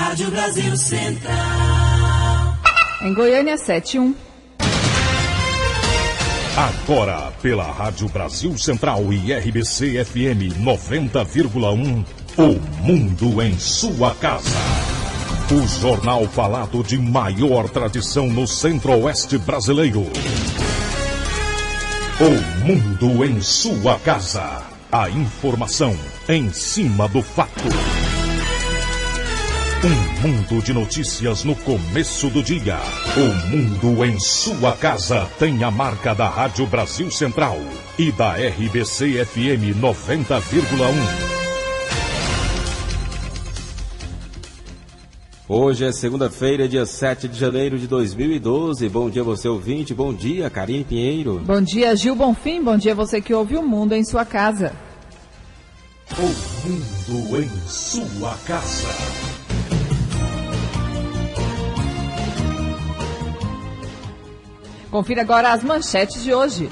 Rádio Brasil Central. Em Goiânia, 7-1. Agora, pela Rádio Brasil Central e RBC FM 90,1, O Mundo em Sua Casa. O jornal falado de maior tradição no Centro-Oeste brasileiro. O Mundo em Sua Casa. A informação em cima do fato. Um mundo de notícias no começo do dia. O Mundo em Sua Casa tem a marca da Rádio Brasil Central e da RBC FM 90,1. Hoje é segunda-feira, dia 7 de janeiro de 2012. Bom dia você ouvinte, bom dia Karine Pinheiro. Bom dia Gil Bonfim, bom dia você que ouve o Mundo em Sua Casa. O Mundo em Sua Casa. Confira agora as manchetes de hoje.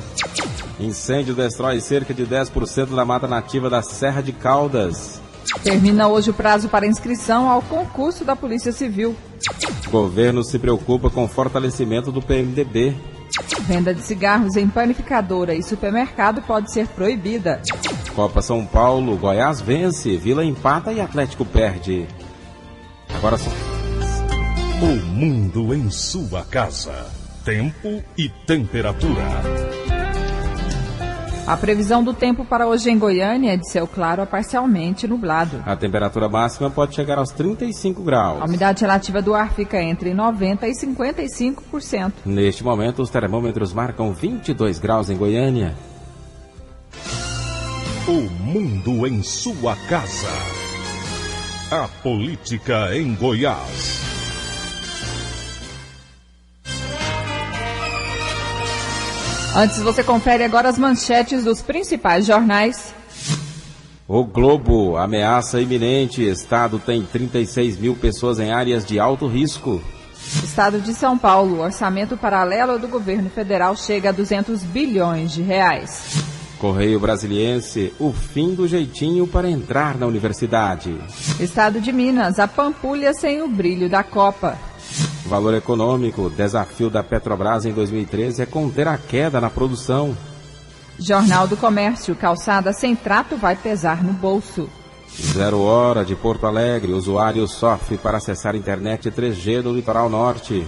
Incêndio destrói cerca de 10% da mata nativa da Serra de Caldas. Termina hoje o prazo para inscrição ao concurso da Polícia Civil. Governo se preocupa com o fortalecimento do PMDB. Venda de cigarros em panificadora e supermercado pode ser proibida. Copa São Paulo, Goiás vence, Vila empata e Atlético perde. Agora só. O Mundo em Sua Casa. Tempo e temperatura. A previsão do tempo para hoje em Goiânia é de céu claro a parcialmente nublado. A temperatura máxima pode chegar aos 35 graus. A umidade relativa do ar fica entre 90% e 55%. Neste momento, os termômetros marcam 22 graus em Goiânia. O Mundo em Sua Casa. A política em Goiás. Antes você confere agora as manchetes dos principais jornais. O Globo, ameaça iminente. Estado tem 36 mil pessoas em áreas de alto risco. Estado de São Paulo, orçamento paralelo do governo federal chega a 200 bilhões de reais. Correio Brasiliense, o fim do jeitinho para entrar na universidade. Estado de Minas, a Pampulha sem o brilho da Copa. Valor econômico, desafio da Petrobras em 2013 é conter a queda na produção. Jornal do Comércio, calçada sem trato vai pesar no bolso. 0 hora de Porto Alegre, usuário sofre para acessar internet 3G do litoral norte.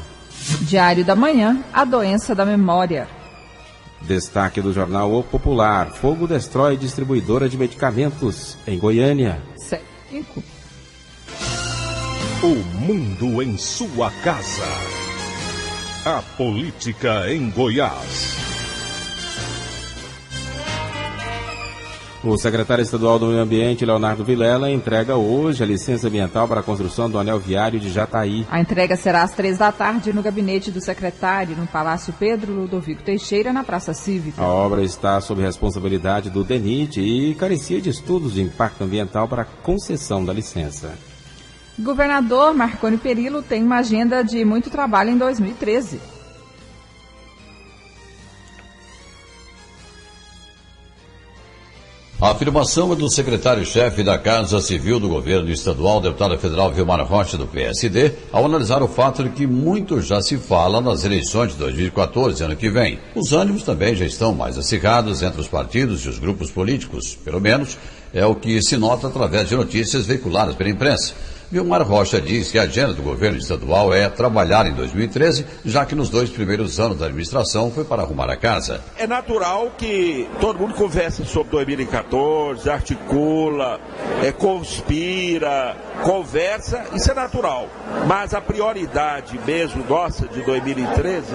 Diário da Manhã, a doença da memória. Destaque do jornal O Popular, fogo destrói distribuidora de medicamentos em Goiânia. 5. O Mundo em Sua Casa. A política em Goiás. O secretário estadual do Meio Ambiente, Leonardo Vilela, entrega hoje a licença ambiental para a construção do anel viário de Jataí. A entrega será às 15h no gabinete do secretário, no Palácio Pedro Ludovico Teixeira, na Praça Cívica. A obra está sob responsabilidade do DENIT e carecia de estudos de impacto ambiental para a concessão da licença. Governador Marconi Perillo tem uma agenda de muito trabalho em 2013. A afirmação é do secretário-chefe da Casa Civil do Governo Estadual, deputado federal Vilmar Rocha, do PSD, ao analisar o fato de que muito já se fala nas eleições de 2014, ano que vem. Os ânimos também já estão mais acirrados entre os partidos e os grupos políticos, pelo menos é o que se nota através de notícias veiculadas pela imprensa. Vilmar Rocha diz que a agenda do governo estadual é trabalhar em 2013, já que nos 2 primeiros anos da administração foi para arrumar a casa. É natural que todo mundo converse sobre 2014, articula, conspira, conversa, isso é natural. Mas a prioridade mesmo nossa de 2013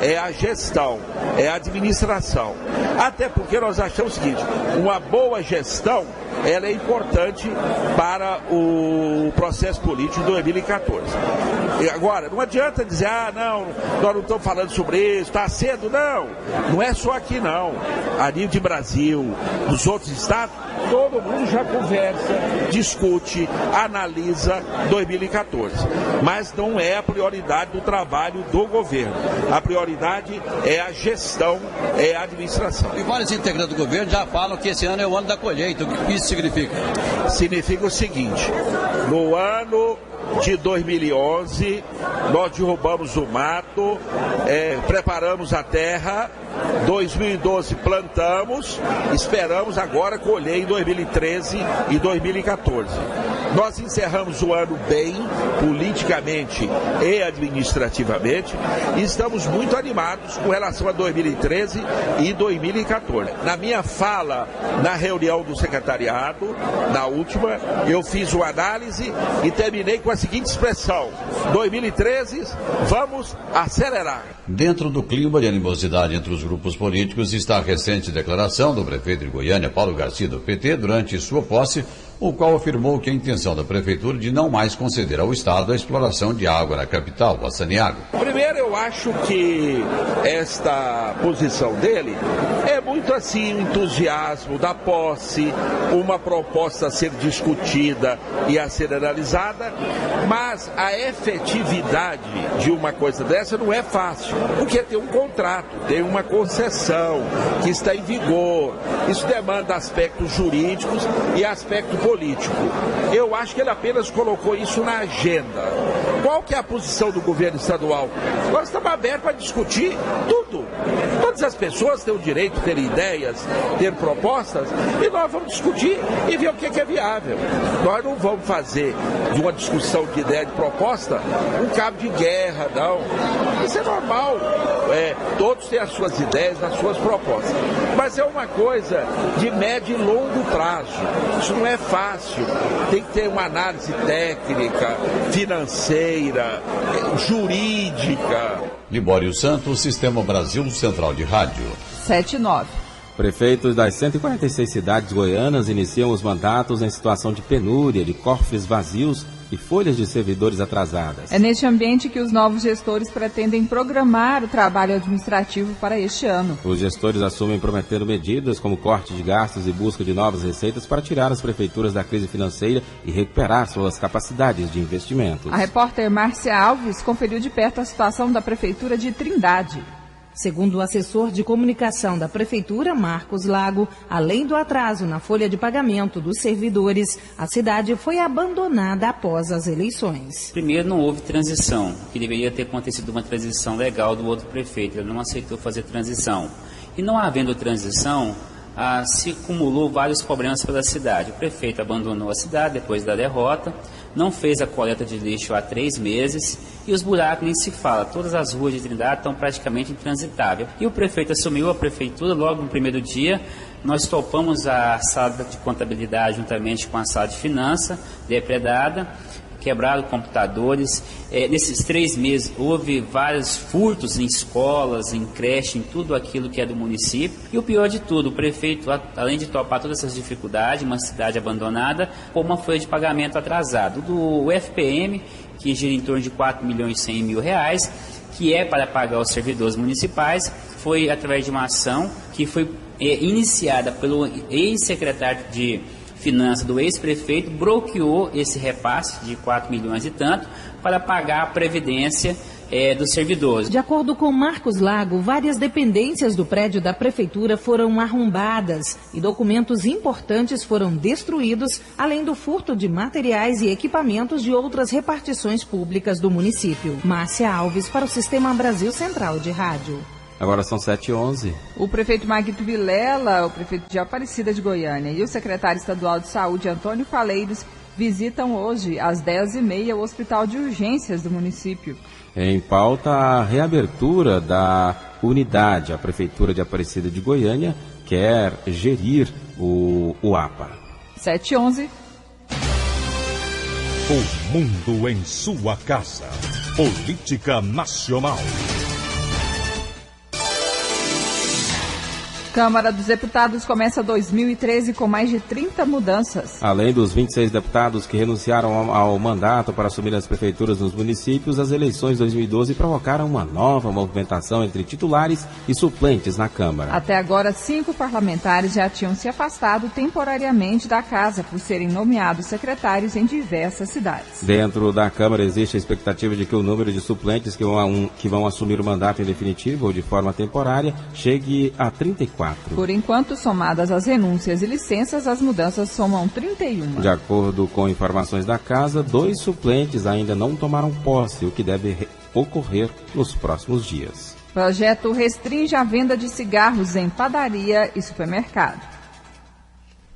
é a gestão, é a administração. Até porque nós achamos o seguinte, uma boa gestão, ela é importante para o processo político de 2014. E agora, não adianta dizer, não, nós não estamos falando sobre isso, está cedo, não é só aqui não. A nível de Brasil, nos outros estados, todo mundo já conversa, discute, analisa 2014. Mas não é a prioridade do trabalho do governo. A prioridade é a gestão, é a administração. E vários integrantes do governo já falam que esse ano é o ano da colheita. O que isso significa? Significa o seguinte, no ano de 2011, nós derrubamos o mato, preparamos a terra, 2012 plantamos, esperamos agora colher em 2013 e 2014. Nós encerramos o ano bem, politicamente e administrativamente, e estamos muito animados com relação a 2013 e 2014. Na minha fala, na reunião do secretariado, na última, eu fiz uma análise e terminei com a seguinte expressão: 2013, vamos acelerar. Dentro do clima de animosidade entre os grupos políticos está a recente declaração do prefeito de Goiânia, Paulo Garcia, do PT, durante sua posse, o qual afirmou que a intenção da prefeitura de não mais conceder ao Estado a exploração de água na capital, a Santiago. Primeiro, eu acho que esta posição dele é muito assim, o entusiasmo da posse, uma proposta a ser discutida e a ser analisada, mas a efetividade de uma coisa dessa não é fácil, porque tem um contrato, tem uma concessão que está em vigor, isso demanda aspectos jurídicos e aspecto político. Eu acho que ele apenas colocou isso na agenda. Qual que é a posição do governo estadual? Nós estamos abertos para discutir tudo. Todas as pessoas têm o direito de ter ideias, ter propostas, e nós vamos discutir e ver o que é viável. Nós não vamos fazer de uma discussão de ideia, de proposta, um cabo de guerra, não. Isso é normal. Todos têm as suas ideias, as suas propostas. Mas é uma coisa de médio e longo prazo. Isso não é fácil. Tem que ter uma análise técnica, financeira, jurídica. Libório Santos, Sistema Brasil Central de Rádio. 7:09. Prefeitos das 146 cidades goianas iniciam os mandatos em situação de penúria, de cofres vazios e folhas de servidores atrasadas. É neste ambiente que os novos gestores pretendem programar o trabalho administrativo para este ano. Os gestores assumem prometendo medidas como corte de gastos e busca de novas receitas para tirar as prefeituras da crise financeira e recuperar suas capacidades de investimentos. A repórter Márcia Alves conferiu de perto a situação da Prefeitura de Trindade. Segundo o assessor de comunicação da Prefeitura, Marcos Lago, além do atraso na folha de pagamento dos servidores, a cidade foi abandonada após as eleições. Primeiro, não houve transição, que deveria ter acontecido uma transição legal do outro prefeito. Ele não aceitou fazer transição. E não havendo transição, se acumulou vários problemas pela cidade. O prefeito abandonou a cidade depois da derrota, não fez a coleta de lixo há 3 meses e os buracos nem se fala. Todas as ruas de Trindade estão praticamente intransitáveis. E o prefeito assumiu a prefeitura logo no primeiro dia. Nós topamos a sala de contabilidade juntamente com a sala de finanças, depredada, quebraram computadores. Nesses 3 meses houve vários furtos em escolas, em creche, em tudo aquilo que é do município. E o pior de tudo, o prefeito, além de topar todas essas dificuldades, uma cidade abandonada, pôs uma folha de pagamento atrasado do FPM, que gira em torno de R$4.100.000, que é para pagar os servidores municipais. Foi através de uma ação que foi iniciada pelo ex-secretário de Finanças do ex-prefeito, bloqueou esse repasse de 4 milhões e tanto para pagar a previdência dos servidores. De acordo com Marcos Lago, várias dependências do prédio da prefeitura foram arrombadas e documentos importantes foram destruídos, além do furto de materiais e equipamentos de outras repartições públicas do município. Márcia Alves para o Sistema Brasil Central de Rádio. Agora são 7h11. O prefeito Maguito Vilela, o prefeito de Aparecida de Goiânia, e o secretário estadual de Saúde, Antônio Faleiros, visitam hoje, às 10h30, o Hospital de Urgências do município. Em pauta, a reabertura da unidade. A Prefeitura de Aparecida de Goiânia quer gerir o APA. 7h11. O mundo em sua casa. Política Nacional. Câmara dos Deputados começa 2013 com mais de 30 mudanças. Além dos 26 deputados que renunciaram ao mandato para assumir as prefeituras nos municípios, as eleições de 2012 provocaram uma nova movimentação entre titulares e suplentes na Câmara. Até agora, 5 parlamentares já tinham se afastado temporariamente da casa por serem nomeados secretários em diversas cidades. Dentro da Câmara existe a expectativa de que o número de suplentes que vão assumir o mandato em definitivo ou de forma temporária chegue a 34 24. Por enquanto, somadas as renúncias e licenças, as mudanças somam 31. De acordo com informações da casa, 2 suplentes ainda não tomaram posse, o que deve ocorrer nos próximos dias. Projeto restringe a venda de cigarros em padaria e supermercado.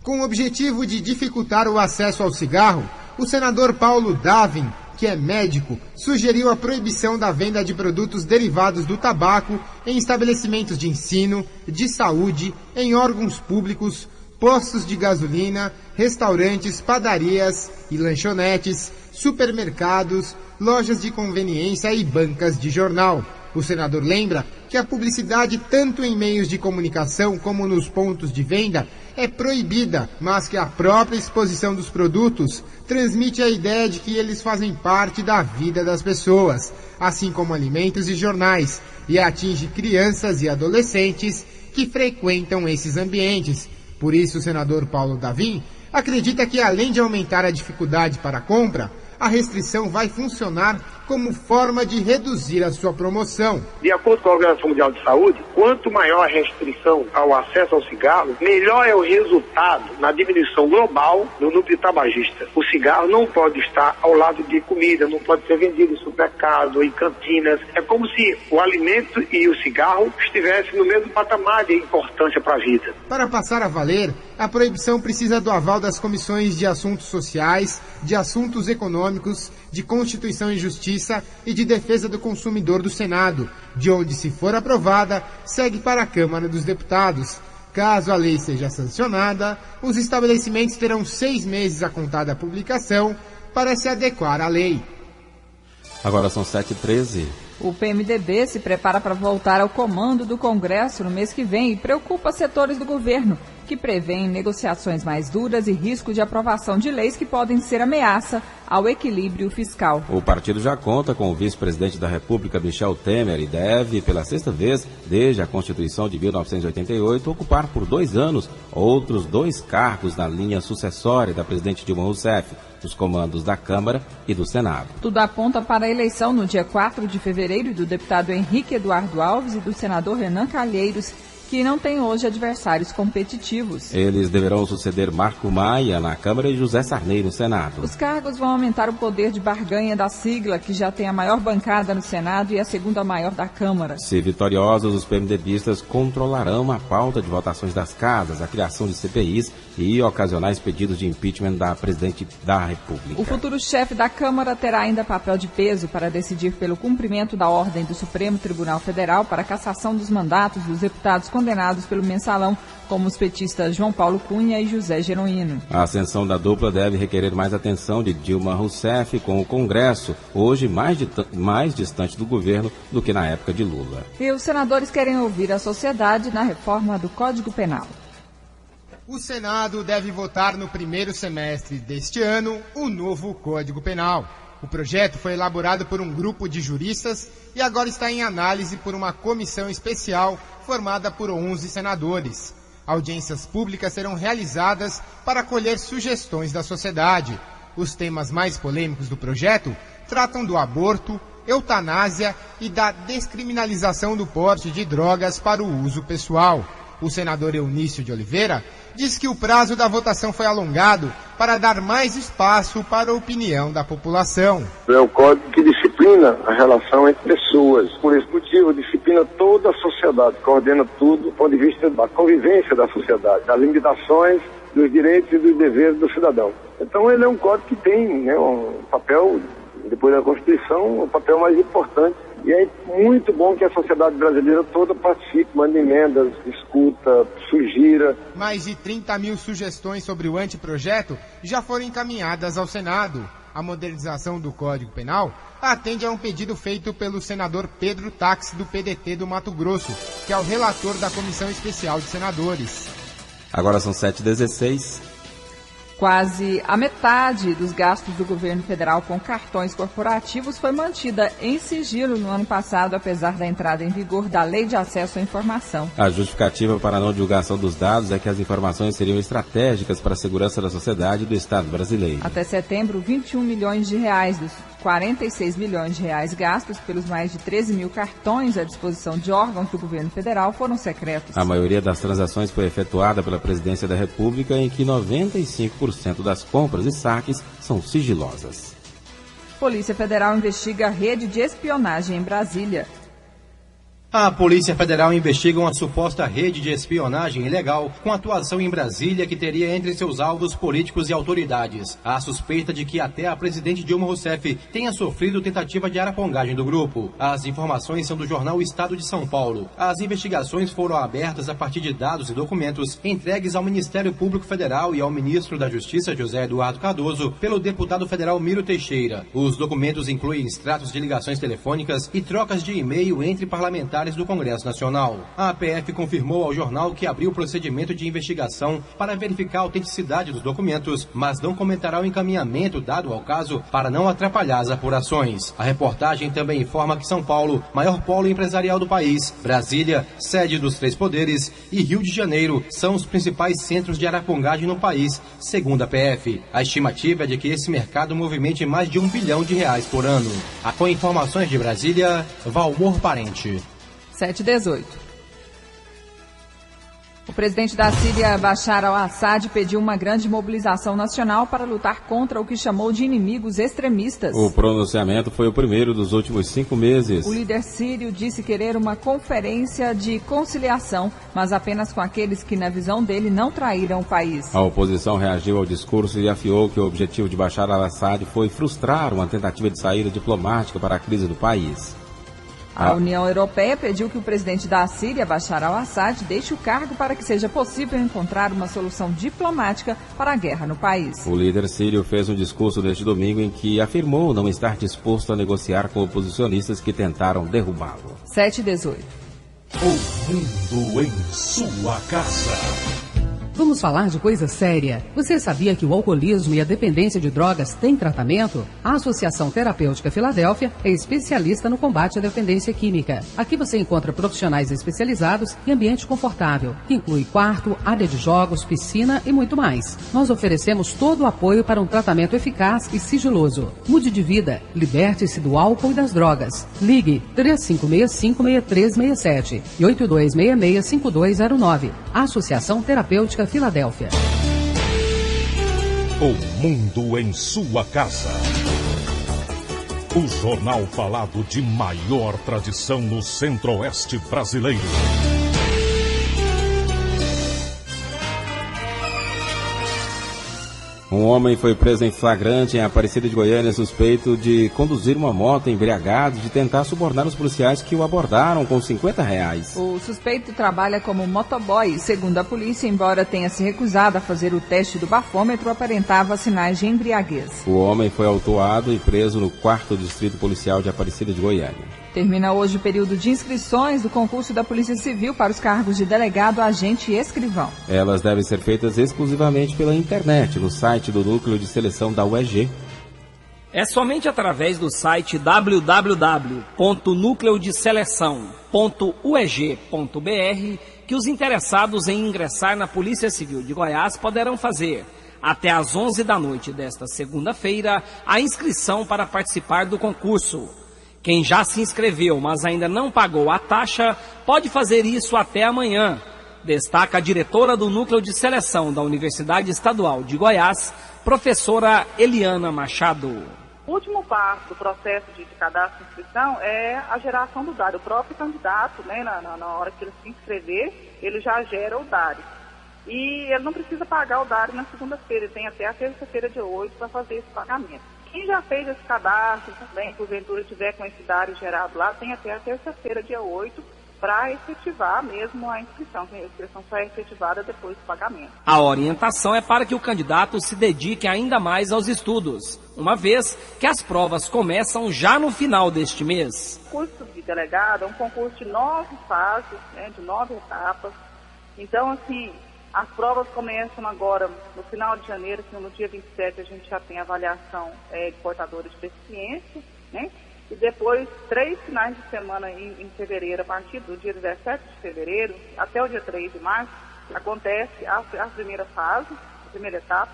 Com o objetivo de dificultar o acesso ao cigarro, o senador Paulo Davin, que é médico, sugeriu a proibição da venda de produtos derivados do tabaco em estabelecimentos de ensino, de saúde, em órgãos públicos, postos de gasolina, restaurantes, padarias e lanchonetes, supermercados, lojas de conveniência e bancas de jornal. O senador lembra que a publicidade, tanto em meios de comunicação como nos pontos de venda, é proibida, mas que a própria exposição dos produtos transmite a ideia de que eles fazem parte da vida das pessoas, assim como alimentos e jornais, e atinge crianças e adolescentes que frequentam esses ambientes. Por isso, o senador Paulo Davin acredita que, além de aumentar a dificuldade para a compra, a restrição vai funcionar como forma de reduzir a sua promoção. De acordo com a Organização Mundial de Saúde, quanto maior a restrição ao acesso ao cigarro, melhor é o resultado na diminuição global do núcleo tabagista. O cigarro não pode estar ao lado de comida, não pode ser vendido em supermercado, em cantinas. É como se o alimento e o cigarro estivessem no mesmo patamar de importância para a vida. Para passar a valer, a proibição precisa do aval das comissões de assuntos sociais, de assuntos econômicos, de Constituição e Justiça e de Defesa do Consumidor do Senado, de onde, se for aprovada, segue para a Câmara dos Deputados. Caso a lei seja sancionada, os estabelecimentos terão 6 meses a contar da publicação para se adequar à lei. Agora são 7h13. O PMDB se prepara para voltar ao comando do Congresso no mês que vem e preocupa setores do governo, que prevêem negociações mais duras e risco de aprovação de leis que podem ser ameaça ao equilíbrio fiscal. O partido já conta com o vice-presidente da República, Michel Temer, e deve, pela 6ª vez desde a Constituição de 1988, ocupar por 2 anos outros 2 cargos na linha sucessória da presidente Dilma Rousseff, os comandos da Câmara e do Senado. Tudo aponta para a eleição no dia 4 de fevereiro do deputado Henrique Eduardo Alves e do senador Renan Calheiros, que não tem hoje adversários competitivos. Eles deverão suceder Marco Maia na Câmara e José Sarney no Senado. Os cargos vão aumentar o poder de barganha da sigla, que já tem a maior bancada no Senado e a segunda maior da Câmara. Se vitoriosos, os PMDBistas controlarão a pauta de votações das casas, a criação de CPIs e ocasionais pedidos de impeachment da presidente da República. O futuro chefe da Câmara terá ainda papel de peso para decidir pelo cumprimento da ordem do Supremo Tribunal Federal para a cassação dos mandatos dos deputados condenados pelo mensalão, como os petistas João Paulo Cunha e José Genuíno. A ascensão da dupla deve requerer mais atenção de Dilma Rousseff com o Congresso, hoje mais distante do governo do que na época de Lula. E os senadores querem ouvir a sociedade na reforma do Código Penal. O Senado deve votar no primeiro semestre deste ano o novo Código Penal. O projeto foi elaborado por um grupo de juristas e agora está em análise por uma comissão especial formada por 11 senadores. Audiências públicas serão realizadas para colher sugestões da sociedade. Os temas mais polêmicos do projeto tratam do aborto, eutanásia e da descriminalização do porte de drogas para o uso pessoal. O senador Eunício de Oliveira diz que o prazo da votação foi alongado para dar mais espaço para a opinião da população. É um código que disciplina a relação entre pessoas. Por esse motivo, disciplina toda a sociedade, coordena tudo do ponto de vista da convivência da sociedade, das limitações, dos direitos e dos deveres do cidadão. Então ele é um código que tem um papel, depois da Constituição, o papel mais importante. E é muito bom que a sociedade brasileira toda participe, mande emendas, discuta, sugira. Mais de 30 mil sugestões sobre o anteprojeto já foram encaminhadas ao Senado. A modernização do Código Penal atende a um pedido feito pelo senador Pedro Táxi, do PDT do Mato Grosso, que é o relator da Comissão Especial de Senadores. Agora são 7h16. Quase a metade dos gastos do governo federal com cartões corporativos foi mantida em sigilo no ano passado, apesar da entrada em vigor da Lei de Acesso à Informação. A justificativa para a não divulgação dos dados é que as informações seriam estratégicas para a segurança da sociedade e do Estado brasileiro. Até setembro, 21 milhões de reais dos 46 milhões de reais gastos pelos mais de 13 mil cartões à disposição de órgãos do governo federal foram secretos. A maioria das transações foi efetuada pela Presidência da República, em que 95% das compras e saques são sigilosas. Polícia Federal investiga a rede de espionagem em Brasília. A Polícia Federal investiga uma suposta rede de espionagem ilegal com atuação em Brasília que teria entre seus alvos políticos e autoridades. Há suspeita de que até a presidente Dilma Rousseff tenha sofrido tentativa de arapongagem do grupo. As informações são do jornal Estado de São Paulo. As investigações foram abertas a partir de dados e documentos entregues ao Ministério Público Federal e ao ministro da Justiça, José Eduardo Cardoso, pelo deputado federal Miro Teixeira. Os documentos incluem extratos de ligações telefônicas e trocas de e-mail entre parlamentares do Congresso Nacional. A APF confirmou ao jornal que abriu procedimento de investigação para verificar a autenticidade dos documentos, mas não comentará o encaminhamento dado ao caso para não atrapalhar as apurações. A reportagem também informa que São Paulo, maior polo empresarial do país, Brasília, sede dos três poderes, e Rio de Janeiro são os principais centros de arapongagem no país, segundo a APF. A estimativa é de que esse mercado movimente mais de R$1 bilhão por ano. Com informações de Brasília, Valmor Parente. 7:18. O presidente da Síria, Bashar al-Assad, pediu uma grande mobilização nacional para lutar contra o que chamou de inimigos extremistas. O pronunciamento foi o primeiro dos últimos 5 meses. O líder sírio disse querer uma conferência de conciliação, mas apenas com aqueles que, na visão dele, não traíram o país. A oposição reagiu ao discurso e afirmou que o objetivo de Bashar al-Assad foi frustrar uma tentativa de saída diplomática para a crise do país. A União Europeia pediu que o presidente da Síria, Bashar al-Assad, deixe o cargo para que seja possível encontrar uma solução diplomática para a guerra no país. O líder sírio fez um discurso neste domingo em que afirmou não estar disposto a negociar com oposicionistas que tentaram derrubá-lo. 7:18. O mundo em sua casa. Vamos falar de coisa séria. Você sabia que o alcoolismo e a dependência de drogas têm tratamento? A Associação Terapêutica Filadélfia é especialista no combate à dependência química. Aqui você encontra profissionais especializados e ambiente confortável, que inclui quarto, área de jogos, piscina e muito mais. Nós oferecemos todo o apoio para um tratamento eficaz e sigiloso. Mude de vida, liberte-se do álcool e das drogas. Ligue 3565-6367 e 8266-5209. Associação Terapêutica Filadélfia. O mundo em sua casa. O jornal falado de maior tradição no Centro-Oeste brasileiro. Um homem foi preso em flagrante em Aparecida de Goiânia, suspeito de conduzir uma moto embriagado e de tentar subornar os policiais que o abordaram com R$50. O suspeito trabalha como motoboy. Segundo a polícia, embora tenha se recusado a fazer o teste do bafômetro, aparentava sinais de embriaguez. O homem foi autuado e preso no 4º Distrito Policial de Aparecida de Goiânia. Termina hoje o período de inscrições do concurso da Polícia Civil para os cargos de delegado, agente e escrivão. Elas devem ser feitas exclusivamente pela internet, no site do Núcleo de Seleção da UEG. É somente através do site www.nucleodeseleção.ueg.br que os interessados em ingressar na Polícia Civil de Goiás poderão fazer, até às 11 da noite desta segunda-feira, a inscrição para participar do concurso. Quem já se inscreveu, mas ainda não pagou a taxa, pode fazer isso até amanhã, destaca a diretora do Núcleo de Seleção da Universidade Estadual de Goiás, professora Eliana Machado. O último passo do processo de cadastro e inscrição é a geração do DARI. O próprio candidato, né, na hora que ele se inscrever, ele já gera o DARI. E ele não precisa pagar o DARI na segunda-feira, ele tem até a terça-feira, dia 8, para fazer esse pagamento. Quem já fez esse cadastro também, porventura tiver com esse DARI gerado lá, tem até a terça-feira, dia 8, para efetivar mesmo a inscrição. A inscrição só é efetivada depois do pagamento. A orientação é para que o candidato se dedique ainda mais aos estudos, uma vez que as provas começam já no final deste mês. O curso de delegado é um concurso de 9 fases, né, de 9 etapas. Então, assim, As provas começam agora no final de janeiro, que no dia 27 a gente já tem avaliação de portadores de deficiência, né? E depois 3 finais de semana em fevereiro, a partir do dia 17 de fevereiro até o dia 3 de março, acontece a primeira fase, a primeira etapa,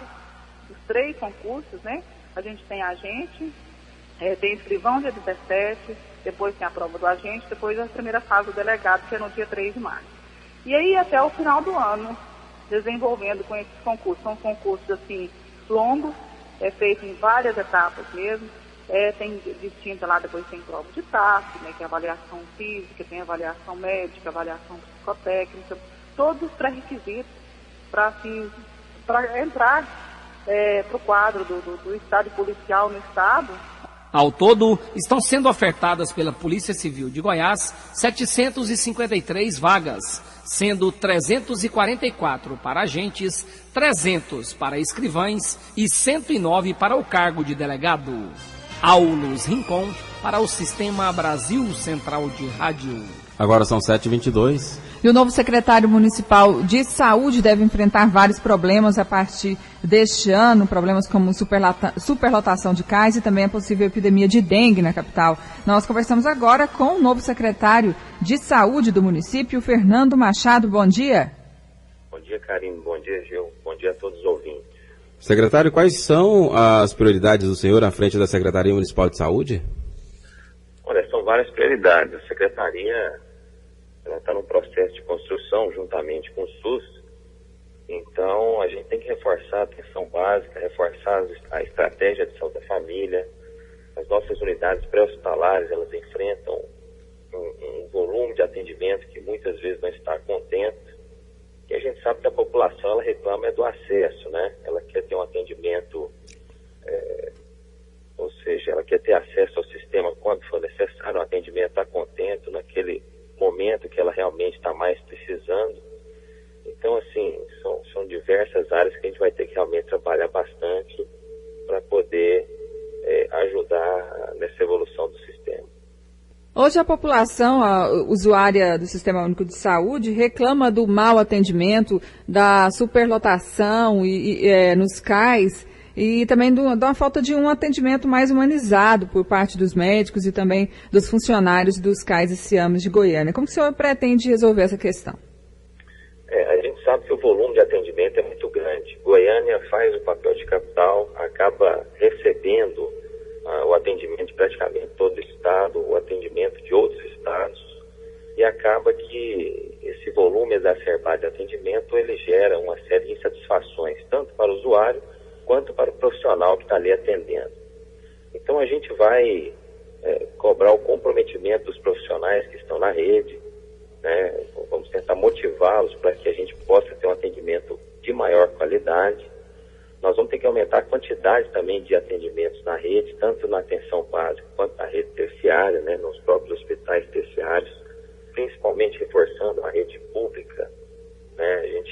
os 3 concursos, né? A gente tem agente, tem escrivão dia 17, depois tem a prova do agente, depois a primeira fase do delegado, que é no dia 3 de março. E aí até o final do ano, desenvolvendo com esses concursos. São concursos assim longos, feito em várias etapas mesmo. Tem distinta lá, depois tem prova de TAF, né, que é avaliação física, tem avaliação médica, avaliação psicotécnica, todos os pré-requisitos para entrar para o quadro do Estado policial no Estado. Ao todo, estão sendo ofertadas pela Polícia Civil de Goiás 753 vagas, sendo 344 para agentes, 300 para escrivães e 109 para o cargo de delegado. Aulus Rincon para o Sistema Brasil Central de Rádio. Agora são 7h22. E o novo secretário municipal de saúde deve enfrentar vários problemas a partir deste ano, problemas como superlotação de CAIS e também a possível epidemia de dengue na capital. Nós conversamos agora com o novo secretário de saúde do município, Fernando Machado. Bom dia. Bom dia, Karine. Bom dia, Gil. Bom dia a todos os ouvintes. Secretário, quais são as prioridades do senhor à frente da Secretaria Municipal de Saúde? Olha, são várias prioridades. A Secretaria está num processo de construção juntamente com o SUS, então a gente tem que reforçar a atenção básica, reforçar a estratégia de saúde da família. As nossas unidades pré-hospitalares, elas enfrentam um volume de atendimento que muitas vezes não está contente, e a gente sabe que a população ela reclama do acesso, né? Ela quer ter um atendimento, ou seja, ela quer ter acesso ao sistema quando for necessário, um atendimento a contento, naquele momento que ela realmente está mais precisando. Então, assim, são diversas áreas que a gente vai ter que realmente trabalhar bastante para poder ajudar nessa evolução do sistema. Hoje a população, a usuária do Sistema Único de Saúde, reclama do mau atendimento, da superlotação nos CAIS e também da falta de um atendimento mais humanizado por parte dos médicos e também dos funcionários dos CAIS e SIAMs de Goiânia. Como que o senhor pretende resolver essa questão? A gente sabe que o volume de atendimento é muito grande. Goiânia faz o papel de capital, acaba recebendo o atendimento de praticamente todo o estado, o atendimento de outros estados, e acaba que esse volume exacerbado de atendimento ele gera uma série de insatisfações, tanto para o usuário quanto para o profissional que está ali atendendo. Então a gente vai cobrar o comprometimento dos profissionais que estão na rede, né? Vamos tentar motivá-los para que a gente possa ter um atendimento de maior qualidade. Nós vamos ter que aumentar a quantidade também de atendimentos na rede, tanto na atenção básica quanto na rede terciária, né? Nos próprios hospitais terciários, principalmente reforçando a rede pública, né?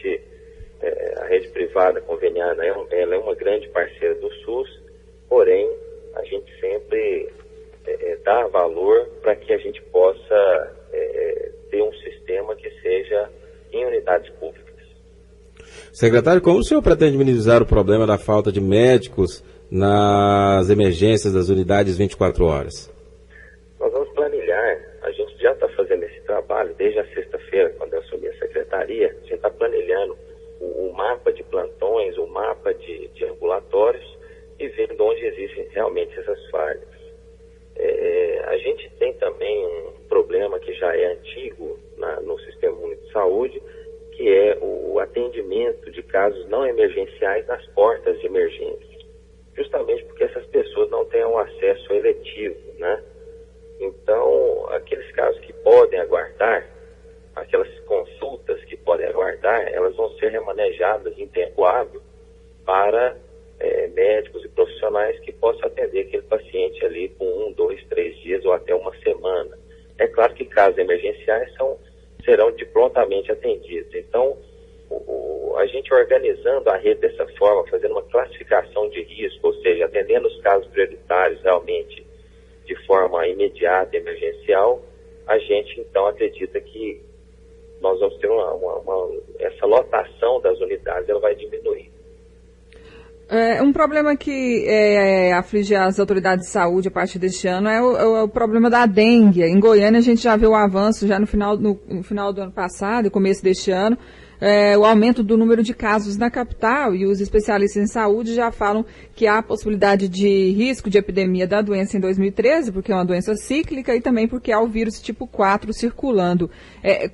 A rede privada conveniada ela é uma grande parceira do SUS, porém a gente sempre dá valor para que a gente possa ter um sistema que seja em unidades públicas. Secretário, como o senhor pretende minimizar o problema da falta de médicos nas emergências das unidades 24 horas? Nós vamos planilhar, a gente já está fazendo esse trabalho desde a sexta-feira, quando eu assumi a secretaria, a gente está planilhando o mapa de plantões, o mapa de ambulatórios e vendo onde existem realmente essas falhas. A gente tem também um problema que já é antigo no Sistema Único de Saúde, que é o atendimento de casos não emergenciais nas portas de emergência, justamente porque essas pessoas não têm um acesso eletivo, né? Então, aqueles casos que podem aguardar, aquelas consultas que podem aguardar, elas vão ser remanejadas em tempo hábil para médicos e profissionais que possam atender aquele paciente ali com 1, 2, 3 dias ou até uma semana. É claro que casos emergenciais serão prontamente atendidos. Então, a gente organizando a rede dessa forma, fazendo uma classificação de risco, ou seja, atendendo os casos prioritários realmente de forma imediata e emergencial, a gente então acredita que nós vamos ter essa lotação das unidades, ela vai diminuir. Um problema que aflige as autoridades de saúde a partir deste ano é o problema da dengue. Em Goiânia a gente já viu o avanço já no final do ano passado e começo deste ano, o aumento do número de casos na capital, e os especialistas em saúde já falam que há possibilidade de risco de epidemia da doença em 2013, porque é uma doença cíclica, e também porque há o vírus tipo 4 circulando.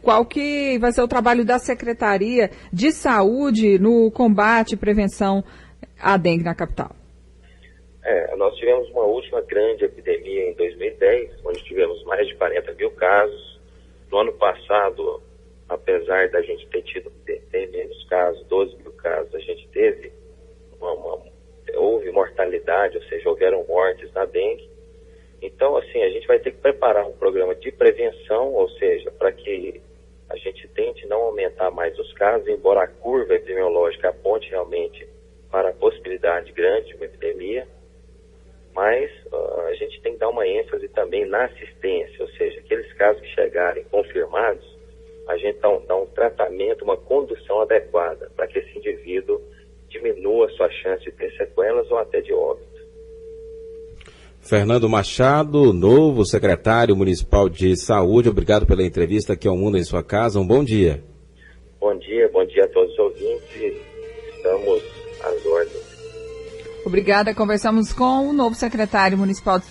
Qual que vai ser o trabalho da Secretaria de Saúde no combate e prevenção à dengue na capital? Nós tivemos uma última grande epidemia em 2010, onde tivemos mais de 40 mil casos. No ano passado, apesar da gente ter tido menos casos, 12 mil casos, a gente teve houve mortalidade, ou seja, houveram mortes na dengue. Então, assim, a gente vai ter que preparar um programa de prevenção, ou seja, para que a gente tente não aumentar mais os casos, embora a curva epidemiológica aponte realmente para a possibilidade grande de uma epidemia, mas a gente tem que dar uma ênfase também na assistência, ou seja, aqueles casos que chegarem confirmados, a gente dá um tratamento, uma condução adequada para que esse indivíduo diminua a sua chance de ter sequelas ou até de óbito. Fernando Machado, novo secretário municipal de saúde, obrigado pela entrevista aqui ao Mundo em Sua Casa. Um bom dia. Bom dia a todos os ouvintes. Estamos às ordens. Obrigada. Conversamos com o novo secretário municipal de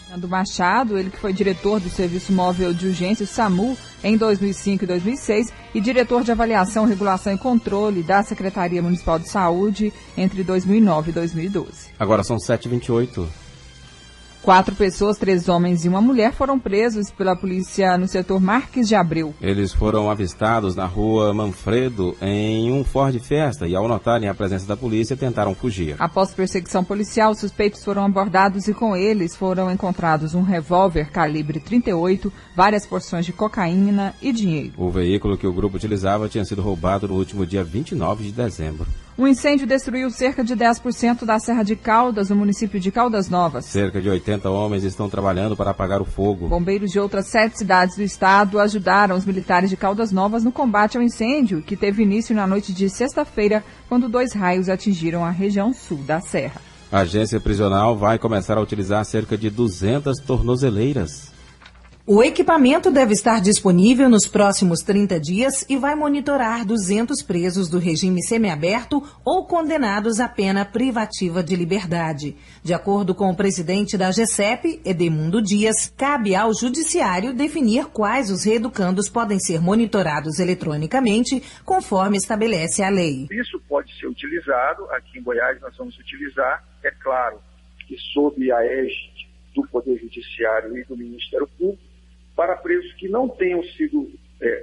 Fernando Machado, ele que foi diretor do Serviço Móvel de Urgência, o SAMU, em 2005 e 2006, e diretor de Avaliação, Regulação e Controle da Secretaria Municipal de Saúde entre 2009 e 2012. Agora são 7h28. 4 pessoas, 3 homens e uma mulher, foram presos pela polícia no setor Marques de Abreu. Eles foram avistados na rua Manfredo em um Ford Fiesta e, ao notarem a presença da polícia, tentaram fugir. Após perseguição policial, os suspeitos foram abordados e com eles foram encontrados um revólver calibre 38, várias porções de cocaína e dinheiro. O veículo que o grupo utilizava tinha sido roubado no último dia 29 de dezembro. Um incêndio destruiu cerca de 10% da Serra de Caldas, no município de Caldas Novas. Cerca de 80 homens estão trabalhando para apagar o fogo. Bombeiros de outras 7 cidades do estado ajudaram os militares de Caldas Novas no combate ao incêndio, que teve início na noite de sexta-feira, quando 2 raios atingiram a região sul da serra. A agência prisional vai começar a utilizar cerca de 200 tornozeleiras. O equipamento deve estar disponível nos próximos 30 dias e vai monitorar 200 presos do regime semiaberto ou condenados à pena privativa de liberdade. De acordo com o presidente da GECEP, Edemundo Dias, cabe ao Judiciário definir quais os reeducandos podem ser monitorados eletronicamente, conforme estabelece a lei. Isso pode ser utilizado, aqui em Goiás nós vamos utilizar, é claro, que sob a égide do Poder Judiciário e do Ministério Público, para presos que não tenham sido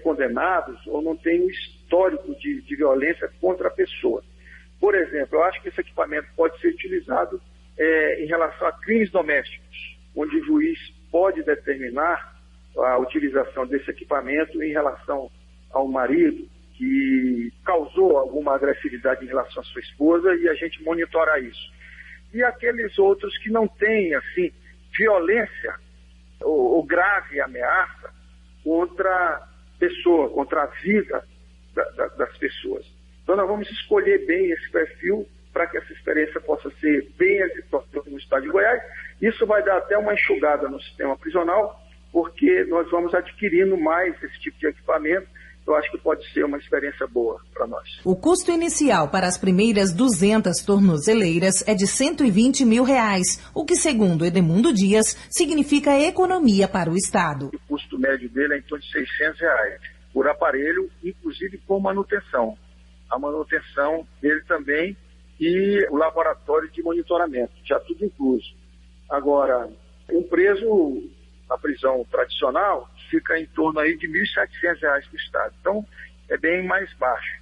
condenados ou não tenham histórico de violência contra a pessoa. Por exemplo, eu acho que esse equipamento pode ser utilizado em relação a crimes domésticos, onde o juiz pode determinar a utilização desse equipamento em relação ao marido que causou alguma agressividade em relação à sua esposa, e a gente monitora isso. E aqueles outros que não têm, assim, violência ou grave ameaça contra a pessoa, contra a vida das pessoas. Então nós vamos escolher bem esse perfil para que essa experiência possa ser bem exitosa no estado de Goiás. Isso vai dar até uma enxugada no sistema prisional, porque nós vamos adquirindo mais esse tipo de equipamento. Eu acho que pode ser uma experiência boa para nós. O custo inicial para as primeiras 200 tornozeleiras é de R$120 mil, o que, segundo Edemundo Dias, significa economia para o Estado. O custo médio dele é em torno de R$600 por aparelho, inclusive por manutenção. A manutenção dele também e o laboratório de monitoramento, já tudo incluso. Agora, um preso na prisão tradicional fica em torno aí de R$1.700 para o Estado. Então, é bem mais baixo.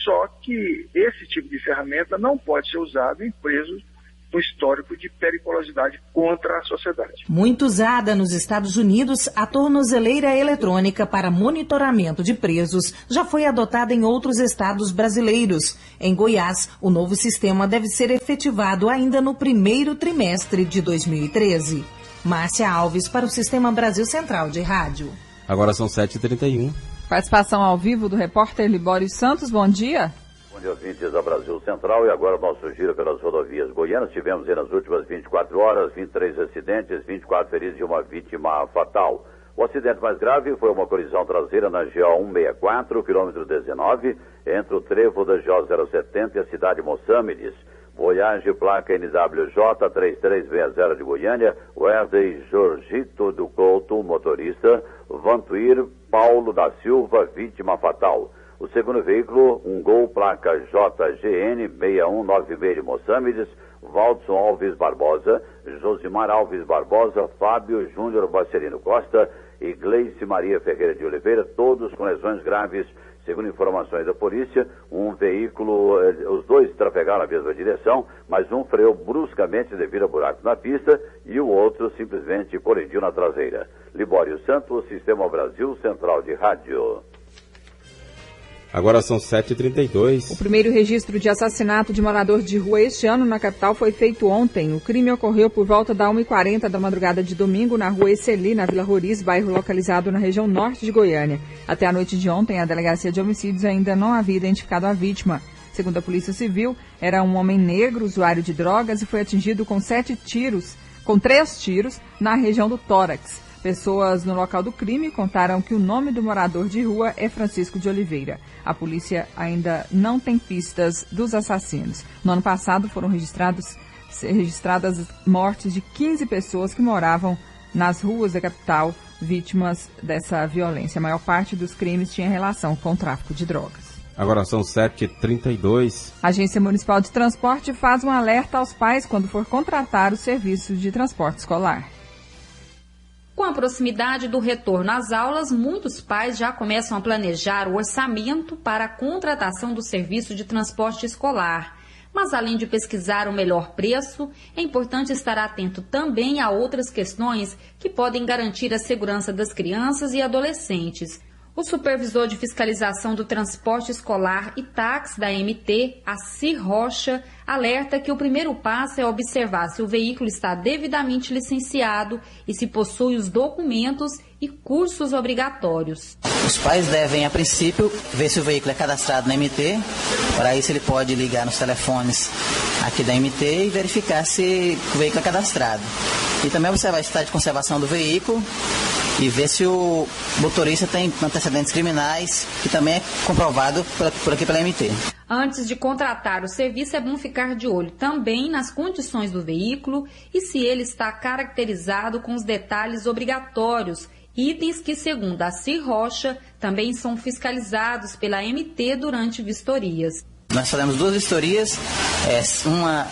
Só que esse tipo de ferramenta não pode ser usado em presos no histórico de periculosidade contra a sociedade. Muito usada nos Estados Unidos, a tornozeleira eletrônica para monitoramento de presos já foi adotada em outros estados brasileiros. Em Goiás, o novo sistema deve ser efetivado ainda no primeiro trimestre de 2013. Márcia Alves para o Sistema Brasil Central de Rádio. Agora são 7h31. Participação ao vivo do repórter Libório Santos. Bom dia. Bom dia, ouvintes da Brasil Central. E agora o nosso giro pelas rodovias goianas. Tivemos aí nas últimas 24 horas 23 acidentes, 24 feridos e uma vítima fatal. O acidente mais grave foi uma colisão traseira na GO 164, quilômetro 19, entre o trevo da GO 070 e a cidade de Moçâmedes. Voyage placa NWJ 3360 de Goiânia, Wesley Jorgito do Couto, motorista, Vantuir Paulo da Silva, vítima fatal. O segundo veículo, um Gol placa JGN 6196 de Moçâmedes, Valdson Alves Barbosa, Josimar Alves Barbosa, Fábio Júnior Bacelino Costa e Gleice Maria Ferreira de Oliveira, todos com lesões graves. Segundo informações da polícia, um veículo, os dois trafegaram na mesma direção, mas um freou bruscamente devido a buracos na pista e o outro simplesmente colidiu na traseira. Libório Santos, Sistema Brasil Central de Rádio. Agora são 7h32. O primeiro registro de assassinato de morador de rua este ano na capital foi feito ontem. O crime ocorreu por volta da 1h40 da madrugada de domingo na rua Exceli, na Vila Roriz, bairro localizado na região norte de Goiânia. Até a noite de ontem, a Delegacia de Homicídios ainda não havia identificado a vítima. Segundo a Polícia Civil, era um homem negro, usuário de drogas, e foi atingido com 3 tiros na região do tórax. Pessoas no local do crime contaram que o nome do morador de rua é Francisco de Oliveira. A polícia ainda não tem pistas dos assassinos. No ano passado foram registradas mortes de 15 pessoas que moravam nas ruas da capital, vítimas dessa violência. A maior parte dos crimes tinha relação com o tráfico de drogas. Agora são 7h32. A Agência Municipal de Transporte faz um alerta aos pais quando for contratar o serviço de transporte escolar. Com a proximidade do retorno às aulas, muitos pais já começam a planejar o orçamento para a contratação do serviço de transporte escolar. Mas, além de pesquisar o melhor preço, é importante estar atento também a outras questões que podem garantir a segurança das crianças e adolescentes. O supervisor de fiscalização do transporte escolar e táxi da MT, Assir Rocha, alerta que o primeiro passo é observar se o veículo está devidamente licenciado e se possui os documentos e cursos obrigatórios. Os pais devem, a princípio, ver se o veículo é cadastrado na MT. Para isso, ele pode ligar nos telefones aqui da MT e verificar se o veículo é cadastrado. E também observar o estado de conservação do veículo e ver se o motorista tem antecedentes criminais, que também é comprovado por aqui pela MT. Antes de contratar o serviço, é bom ficar de olho também nas condições do veículo e se ele está caracterizado com os detalhes obrigatórios, itens que, segundo a Assir Rocha, também são fiscalizados pela MT durante vistorias. Nós fazemos 2 vistorias, uma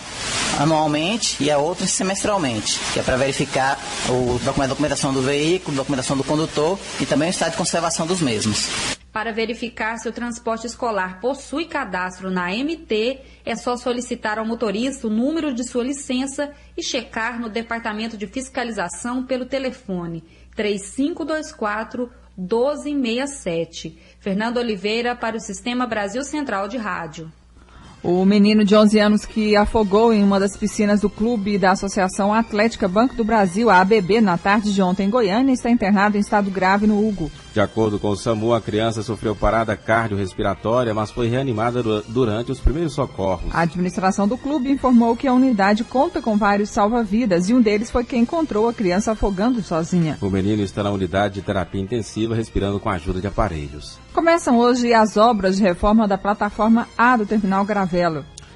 anualmente e a outra semestralmente, que é para verificar a documentação do veículo, documentação do condutor e também o estado de conservação dos mesmos. Para verificar se o transporte escolar possui cadastro na MT, é só solicitar ao motorista o número de sua licença e checar no Departamento de Fiscalização pelo telefone 3524-1267. Fernando Oliveira para o Sistema Brasil Central de Rádio. O menino de 11 anos que afogou em uma das piscinas do clube da Associação Atlética Banco do Brasil, a ABB, na tarde de ontem em Goiânia, está internado em estado grave no Hugo. De acordo com o SAMU, a criança sofreu parada cardiorrespiratória, mas foi reanimada durante os primeiros socorros. A administração do clube informou que a unidade conta com vários salva-vidas e um deles foi quem encontrou a criança afogando sozinha. O menino está na unidade de terapia intensiva, respirando com a ajuda de aparelhos. Começam hoje as obras de reforma da plataforma A do terminal Gravelo.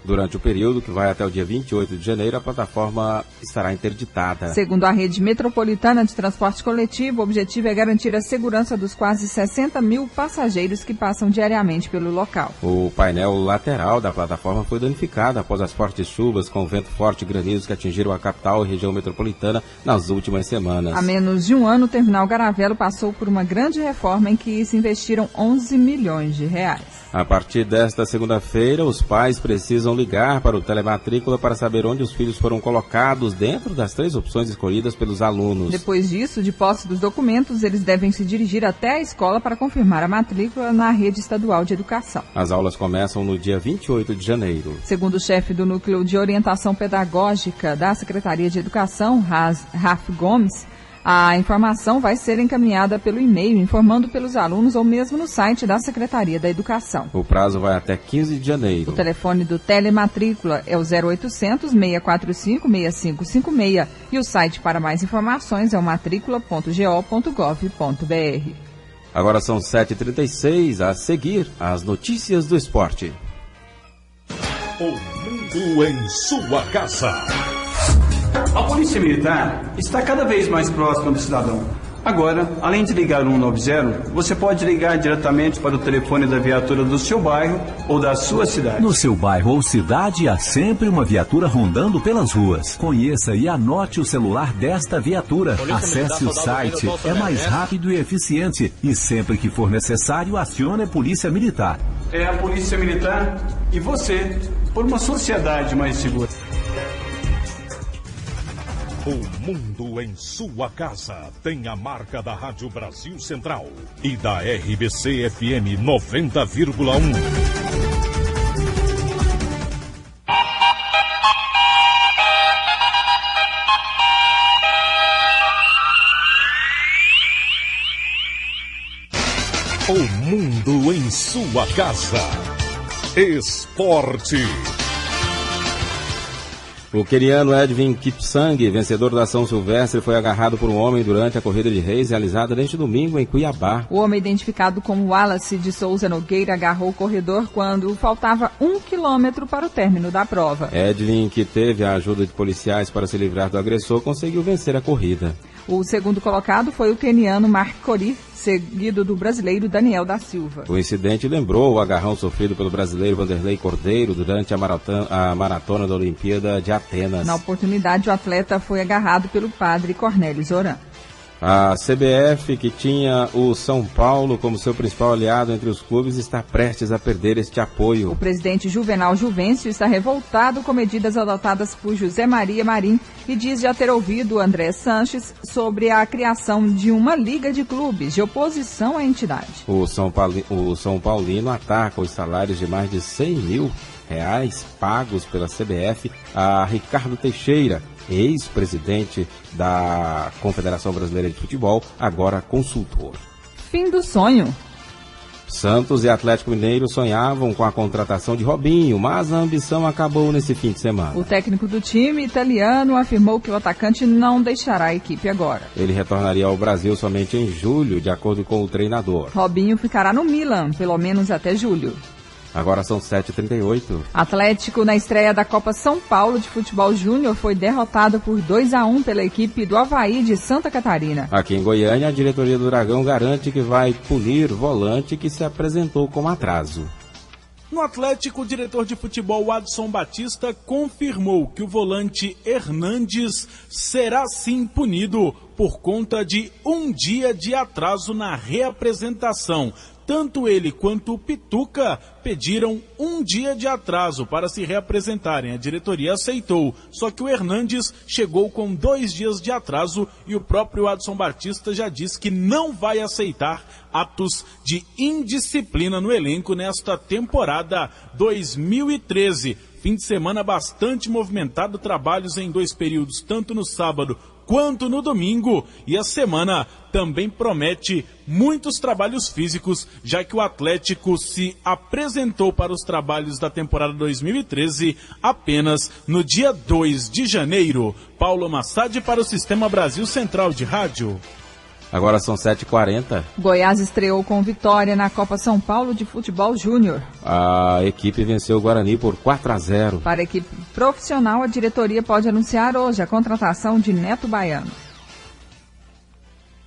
Durante o período, que vai até o dia 28 de janeiro, a plataforma estará interditada. Segundo a Rede Metropolitana de Transporte Coletivo, o objetivo é garantir a segurança dos quase 60 mil passageiros que passam diariamente pelo local. O painel lateral da plataforma foi danificado após as fortes chuvas com vento forte e granizo que atingiram a capital e região metropolitana nas últimas semanas. Há menos de um ano, o terminal Gravelo passou por uma grande reforma em que se investiram 11 milhões de reais. A partir desta segunda-feira, os pais precisam ligar para o telematrícula para saber onde os filhos foram colocados dentro das 3 opções escolhidas pelos alunos. Depois disso, de posse dos documentos, eles devem se dirigir até a escola para confirmar a matrícula na rede estadual de educação. As aulas começam no dia 28 de janeiro. Segundo o chefe do Núcleo de Orientação Pedagógica da Secretaria de Educação, Raf Gomes, A informação vai ser encaminhada pelo e-mail, informando pelos alunos ou mesmo no site da Secretaria da Educação. O prazo vai até 15 de janeiro. O telefone do telematrícula é o 0800 645 6556 e o site para mais informações é o matricula.go.gov.br. Agora são 7h36, a seguir as notícias do esporte. O mundo em sua casa. A Polícia Militar está cada vez mais próxima do cidadão. Agora, além de ligar o 190, você pode ligar diretamente para o telefone da viatura do seu bairro ou da sua cidade. No seu bairro ou cidade, há sempre uma viatura rondando pelas ruas. Conheça e anote o celular desta viatura. Acesse o site, é mais rápido e eficiente. E sempre que for necessário, acione a Polícia Militar. É a Polícia Militar e você, por uma sociedade mais segura. O mundo em sua casa tem a marca da Rádio Brasil Central e da RBC FM 90,1. O mundo em sua casa. Esporte. O queniano Edwin Kipsang, vencedor da São Silvestre, foi agarrado por um homem durante a corrida de reis realizada neste domingo em Cuiabá. O homem, identificado como Wallace de Souza Nogueira, agarrou o corredor quando faltava 1 quilômetro para o término da prova. Edwin, que teve a ajuda de policiais para se livrar do agressor, conseguiu vencer a corrida. O segundo colocado foi o queniano Mark Cori, seguido do brasileiro Daniel da Silva. O incidente lembrou o agarrão sofrido pelo brasileiro Vanderlei Cordeiro durante a maratona da Olimpíada de Atenas. Na oportunidade, o atleta foi agarrado pelo padre Cornélio Zoran. A CBF, que tinha o São Paulo como seu principal aliado entre os clubes, está prestes a perder este apoio. O presidente Juvenal Juvencio está revoltado com medidas adotadas por José Maria Marim e diz já ter ouvido André Sanches sobre a criação de uma liga de clubes de oposição à entidade. O São Paulino ataca os salários de mais de R$100 mil pagos pela CBF a Ricardo Teixeira, ex-presidente da Confederação Brasileira de Futebol, agora consultor. Fim do sonho. Santos e Atlético Mineiro sonhavam com a contratação de Robinho, mas a ambição acabou nesse fim de semana. O técnico do time italiano afirmou que o atacante não deixará a equipe agora. Ele retornaria ao Brasil somente em julho, de acordo com o treinador. Robinho ficará no Milan, pelo menos até julho. Agora são 7h38. Atlético, na estreia da Copa São Paulo de Futebol Júnior, foi derrotado por 2-1 pela equipe do Avaí de Santa Catarina. Aqui em Goiânia, a diretoria do Dragão garante que vai punir volante que se apresentou com atraso. No Atlético, o diretor de futebol Adson Batista confirmou que o volante Hernandes será sim punido por conta de um dia de atraso na reapresentação. Tanto ele quanto o Pituca pediram um dia de atraso para se reapresentarem. A diretoria aceitou, só que o Hernandes chegou com 2 dias de atraso e o próprio Adson Batista já disse que não vai aceitar atos de indisciplina no elenco nesta temporada 2013. Fim de semana bastante movimentado, trabalhos em 2 períodos, tanto no sábado quanto no domingo, e a semana também promete muitos trabalhos físicos, já que o Atlético se apresentou para os trabalhos da temporada 2013 apenas no dia 2 de janeiro. Paulo Massad para o Sistema Brasil Central de Rádio. Agora são 7h40. Goiás estreou com vitória na Copa São Paulo de Futebol Júnior. A equipe venceu o Guarani por 4-0. Para a equipe profissional, a diretoria pode anunciar hoje a contratação de Neto Baiano.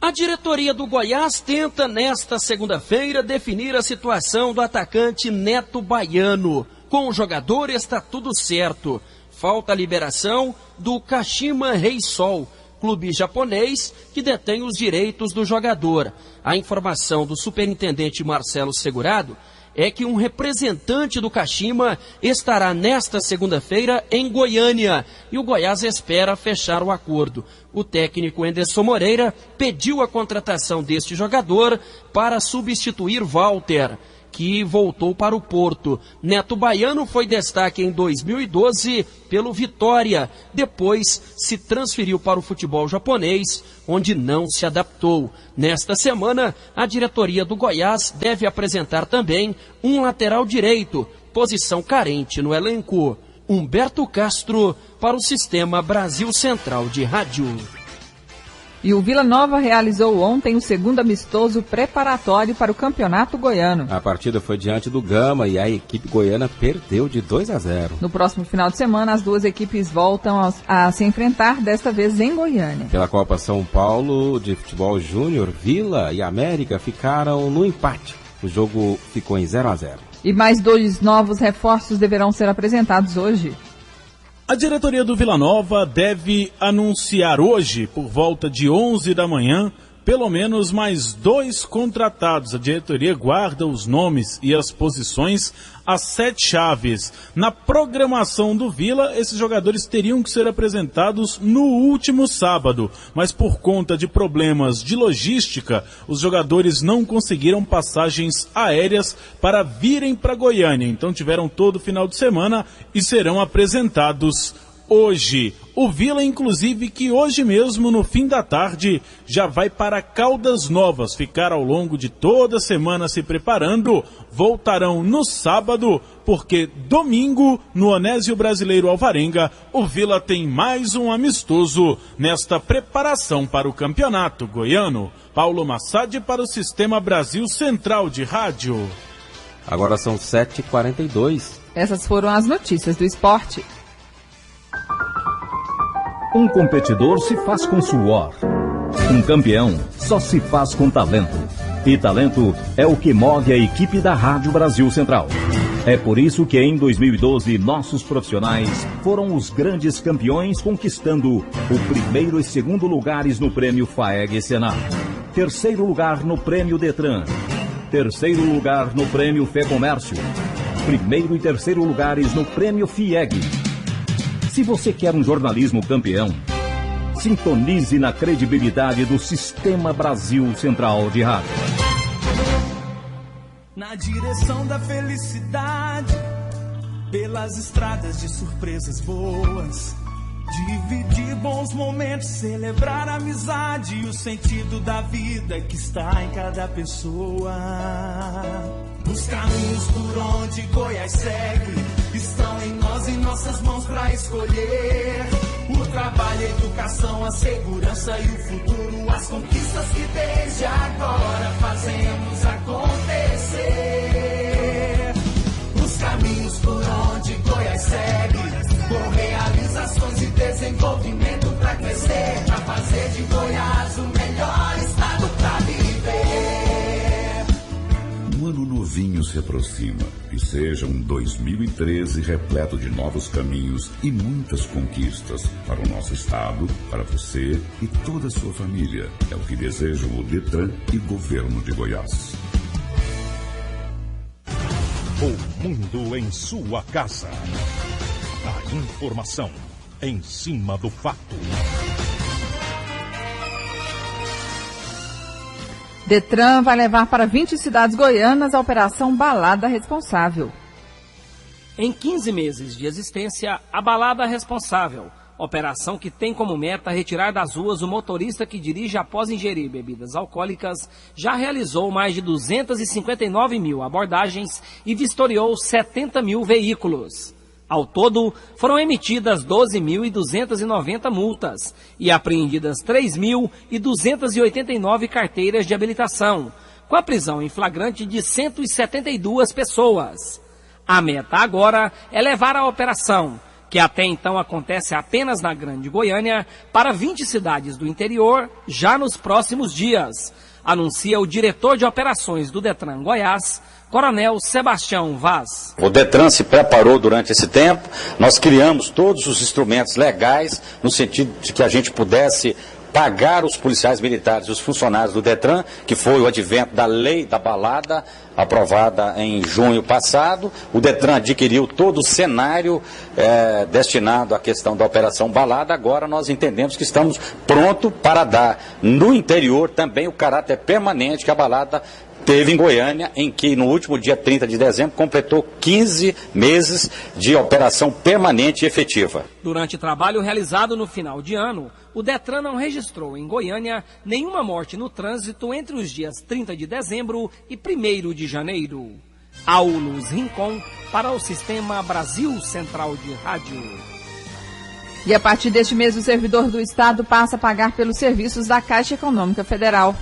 A diretoria do Goiás tenta, nesta segunda-feira, definir a situação do atacante Neto Baiano. Com o jogador está tudo certo. Falta a liberação do Kashima Reysol, clube japonês que detém os direitos do jogador. A informação do superintendente Marcelo Segurado é que um representante do Kashima estará nesta segunda-feira em Goiânia e o Goiás espera fechar o acordo. O técnico Enderson Moreira pediu a contratação deste jogador para substituir Walter. que voltou para o Porto. Neto Baiano foi destaque em 2012 pelo Vitória, depois se transferiu para o futebol japonês, onde não se adaptou. Nesta semana, a diretoria do Goiás deve apresentar também um lateral direito, posição carente no elenco. Humberto Castro, para o Sistema Brasil Central de Rádio. E o Vila Nova realizou ontem o segundo amistoso preparatório para o Campeonato Goiano. A partida foi diante do Gama e a equipe goiana perdeu de 2-0. No próximo final de semana, as duas equipes voltam a se enfrentar, desta vez em Goiânia. Pela Copa São Paulo de Futebol Júnior, Vila e América ficaram no empate. O jogo ficou em 0-0. E mais 2 novos reforços deverão ser apresentados hoje. A diretoria do Vila Nova deve anunciar hoje, por volta de 11 da manhã, pelo menos mais 2 contratados. A diretoria guarda os nomes e as posições às 7 chaves. Na programação do Vila, esses jogadores teriam que ser apresentados no último sábado, mas por conta de problemas de logística, os jogadores não conseguiram passagens aéreas para virem para Goiânia. Então tiveram todo o final de semana e serão apresentados hoje. O Vila, inclusive, que hoje mesmo, no fim da tarde, já vai para Caldas Novas, ficar ao longo de toda a semana se preparando. Voltarão no sábado, porque domingo, no Onésio Brasileiro Alvarenga, o Vila tem mais um amistoso nesta preparação para o Campeonato Goiano. Paulo Massad para o Sistema Brasil Central de Rádio. Agora são 7h42. Essas foram as notícias do esporte. Um competidor se faz com suor. Um campeão só se faz com talento. E talento é o que move a equipe da Rádio Brasil Central. É por isso que em 2012 nossos profissionais foram os grandes campeões, conquistando o primeiro e segundo lugares no prêmio FAEG e Senar. Terceiro lugar no prêmio Detran. Terceiro lugar no prêmio FEComércio. Primeiro e terceiro lugares no prêmio FIEG. Se você quer um jornalismo campeão, sintonize na credibilidade do Sistema Brasil Central de Rádio. Na direção da felicidade, pelas estradas de surpresas boas, dividir bons momentos, celebrar a amizade e o sentido da vida que está em cada pessoa. Os caminhos por onde Goiás segue estão em nós, em nossas mãos pra escolher. O trabalho, a educação, a segurança e o futuro, as conquistas que desde agora fazemos acontecer. Os caminhos por onde Goiás segue, com realizações e desenvolvimento pra crescer, pra fazer de Goiás o melhor estado pra viver. Um ano novinho se aproxima e seja um 2013 repleto de novos caminhos e muitas conquistas para o nosso estado, para você e toda a sua família. É o que desejam o Detran e Governo de Goiás. O mundo em sua casa. A informação em cima do fato. Detran vai levar para 20 cidades goianas a Operação Balada Responsável. Em 15 meses de existência, a Balada Responsável, operação que tem como meta retirar das ruas o motorista que dirige após ingerir bebidas alcoólicas, já realizou mais de 259 mil abordagens e vistoriou 70 mil veículos. Ao todo, foram emitidas 12.290 multas e apreendidas 3.289 carteiras de habilitação, com a prisão em flagrante de 172 pessoas. A meta agora é levar a operação, que até então acontece apenas na Grande Goiânia, para 20 cidades do interior já nos próximos dias, anuncia o diretor de operações do Detran Goiás, Coronel Sebastião Vaz. O Detran se preparou durante esse tempo, nós criamos todos os instrumentos legais no sentido de que a gente pudesse pagar os policiais militares e os funcionários do Detran, que foi o advento da lei da balada, aprovada em junho passado. O Detran adquiriu todo o cenário destinado à questão da Operação Balada. Agora nós entendemos que estamos prontos para dar no interior também o caráter permanente que a balada teve em Goiânia, em que no último dia 30 de dezembro completou 15 meses de operação permanente e efetiva. Durante trabalho realizado no final de ano, o Detran não registrou em Goiânia nenhuma morte no trânsito entre os dias 30 de dezembro e 1º de janeiro. Aulus Rincon para o Sistema Brasil Central de Rádio. E a partir deste mês, o servidor do Estado passa a pagar pelos serviços da Caixa Econômica Federal.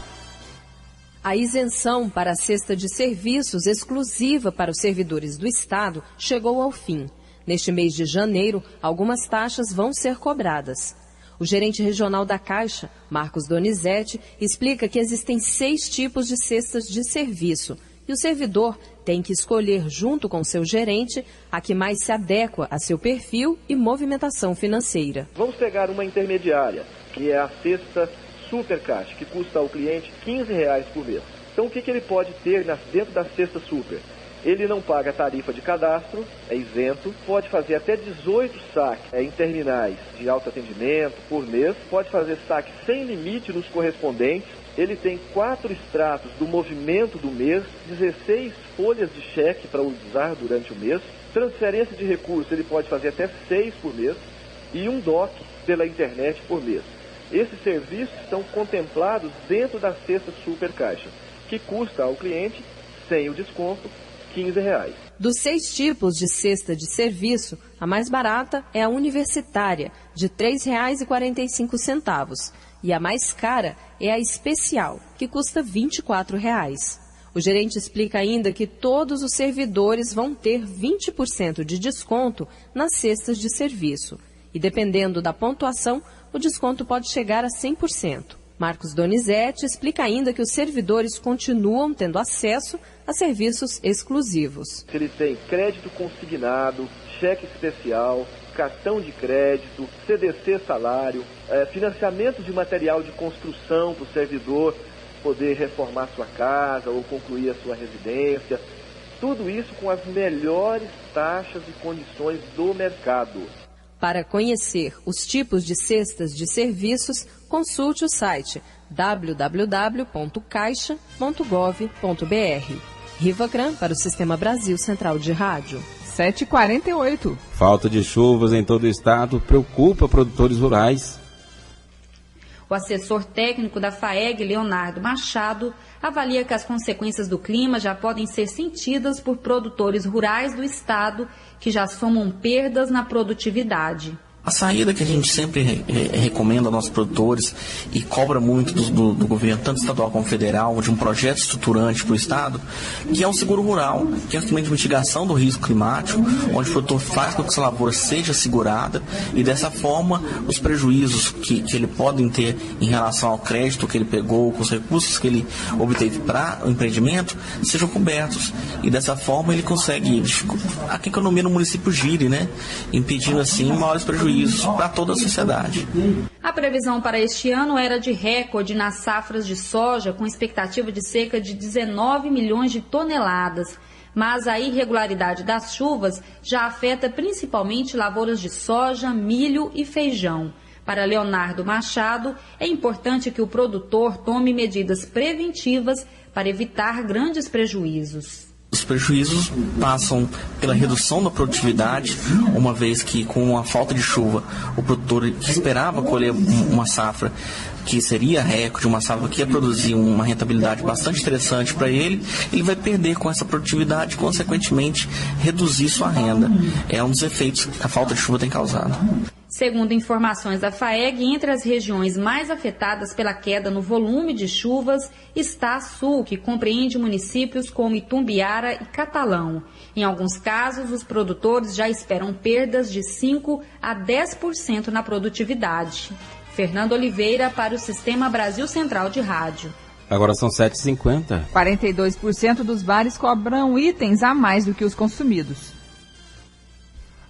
A isenção para a cesta de serviços exclusiva para os servidores do Estado chegou ao fim. Neste mês de janeiro, algumas taxas vão ser cobradas. O gerente regional da Caixa, Marcos Donizete, explica que existem 6 tipos de cestas de serviço e o servidor tem que escolher, junto com seu gerente, a que mais se adequa a seu perfil e movimentação financeira. Vamos pegar uma intermediária, que é a cesta Super Caixa, que custa ao cliente R$15 por mês. Então o que ele pode ter dentro da cesta Super? Ele não paga tarifa de cadastro, é isento, pode fazer até 18 saques em terminais de autoatendimento por mês, pode fazer saque sem limite nos correspondentes, ele tem 4 extratos do movimento do mês, 16 folhas de cheque para usar durante o mês, transferência de recursos ele pode fazer até 6 por mês e um DOC pela internet por mês. Esses serviços estão contemplados dentro da cesta Super Caixa, que custa ao cliente, sem o desconto, R$15. Dos 6 tipos de cesta de serviço, a mais barata é a universitária, de R$ 3,45. E a mais cara é a especial, que custa R$ 24. O gerente explica ainda que todos os servidores vão ter 20% de desconto nas cestas de serviço. E dependendo da pontuação, o desconto pode chegar a 100%. Marcos Donizete explica ainda que os servidores continuam tendo acesso a serviços exclusivos. Ele tem crédito consignado, cheque especial, cartão de crédito, CDC salário, financiamento de material de construção para o servidor poder reformar sua casa ou concluir a sua residência. Tudo isso com as melhores taxas e condições do mercado. Para conhecer os tipos de cestas de serviços, consulte o site www.caixa.gov.br. Rivacran para o Sistema Brasil Central de Rádio. 7h48. Falta de chuvas em todo o estado preocupa produtores rurais. O assessor técnico da FAEG, Leonardo Machado, avalia que as consequências do clima já podem ser sentidas por produtores rurais do estado, que já somam perdas na produtividade. A saída que a gente sempre recomenda aos nossos produtores e cobra muito do governo, tanto estadual como federal, de um projeto estruturante para o Estado, que é o seguro rural, que é um instrumento de mitigação do risco climático, onde o produtor faz com que essa lavoura seja segurada e dessa forma os prejuízos que ele pode ter em relação ao crédito que ele pegou, com os recursos que ele obteve para o empreendimento, sejam cobertos. E dessa forma ele consegue a que a economia no município gire, né? Impedindo assim maiores prejuízos para toda a sociedade. A previsão para este ano era de recorde nas safras de soja, com expectativa de cerca de 19 milhões de toneladas. Mas a irregularidade das chuvas já afeta principalmente lavouras de soja, milho e feijão. Para Leonardo Machado, é importante que o produtor tome medidas preventivas para evitar grandes prejuízos. Os prejuízos passam pela redução da produtividade, uma vez que com a falta de chuva, o produtor que esperava colher uma safra que seria recorde, uma safra que ia produzir uma rentabilidade bastante interessante para ele, ele vai perder com essa produtividade e, consequentemente, reduzir sua renda. É um dos efeitos que a falta de chuva tem causado. Segundo informações da FAEG, entre as regiões mais afetadas pela queda no volume de chuvas está a Sul, que compreende municípios como Itumbiara e Catalão. Em alguns casos, os produtores já esperam perdas de 5% a 10% na produtividade. Fernando Oliveira para o Sistema Brasil Central de Rádio. Agora são 7h50. 42% dos bares cobram itens a mais do que os consumidos.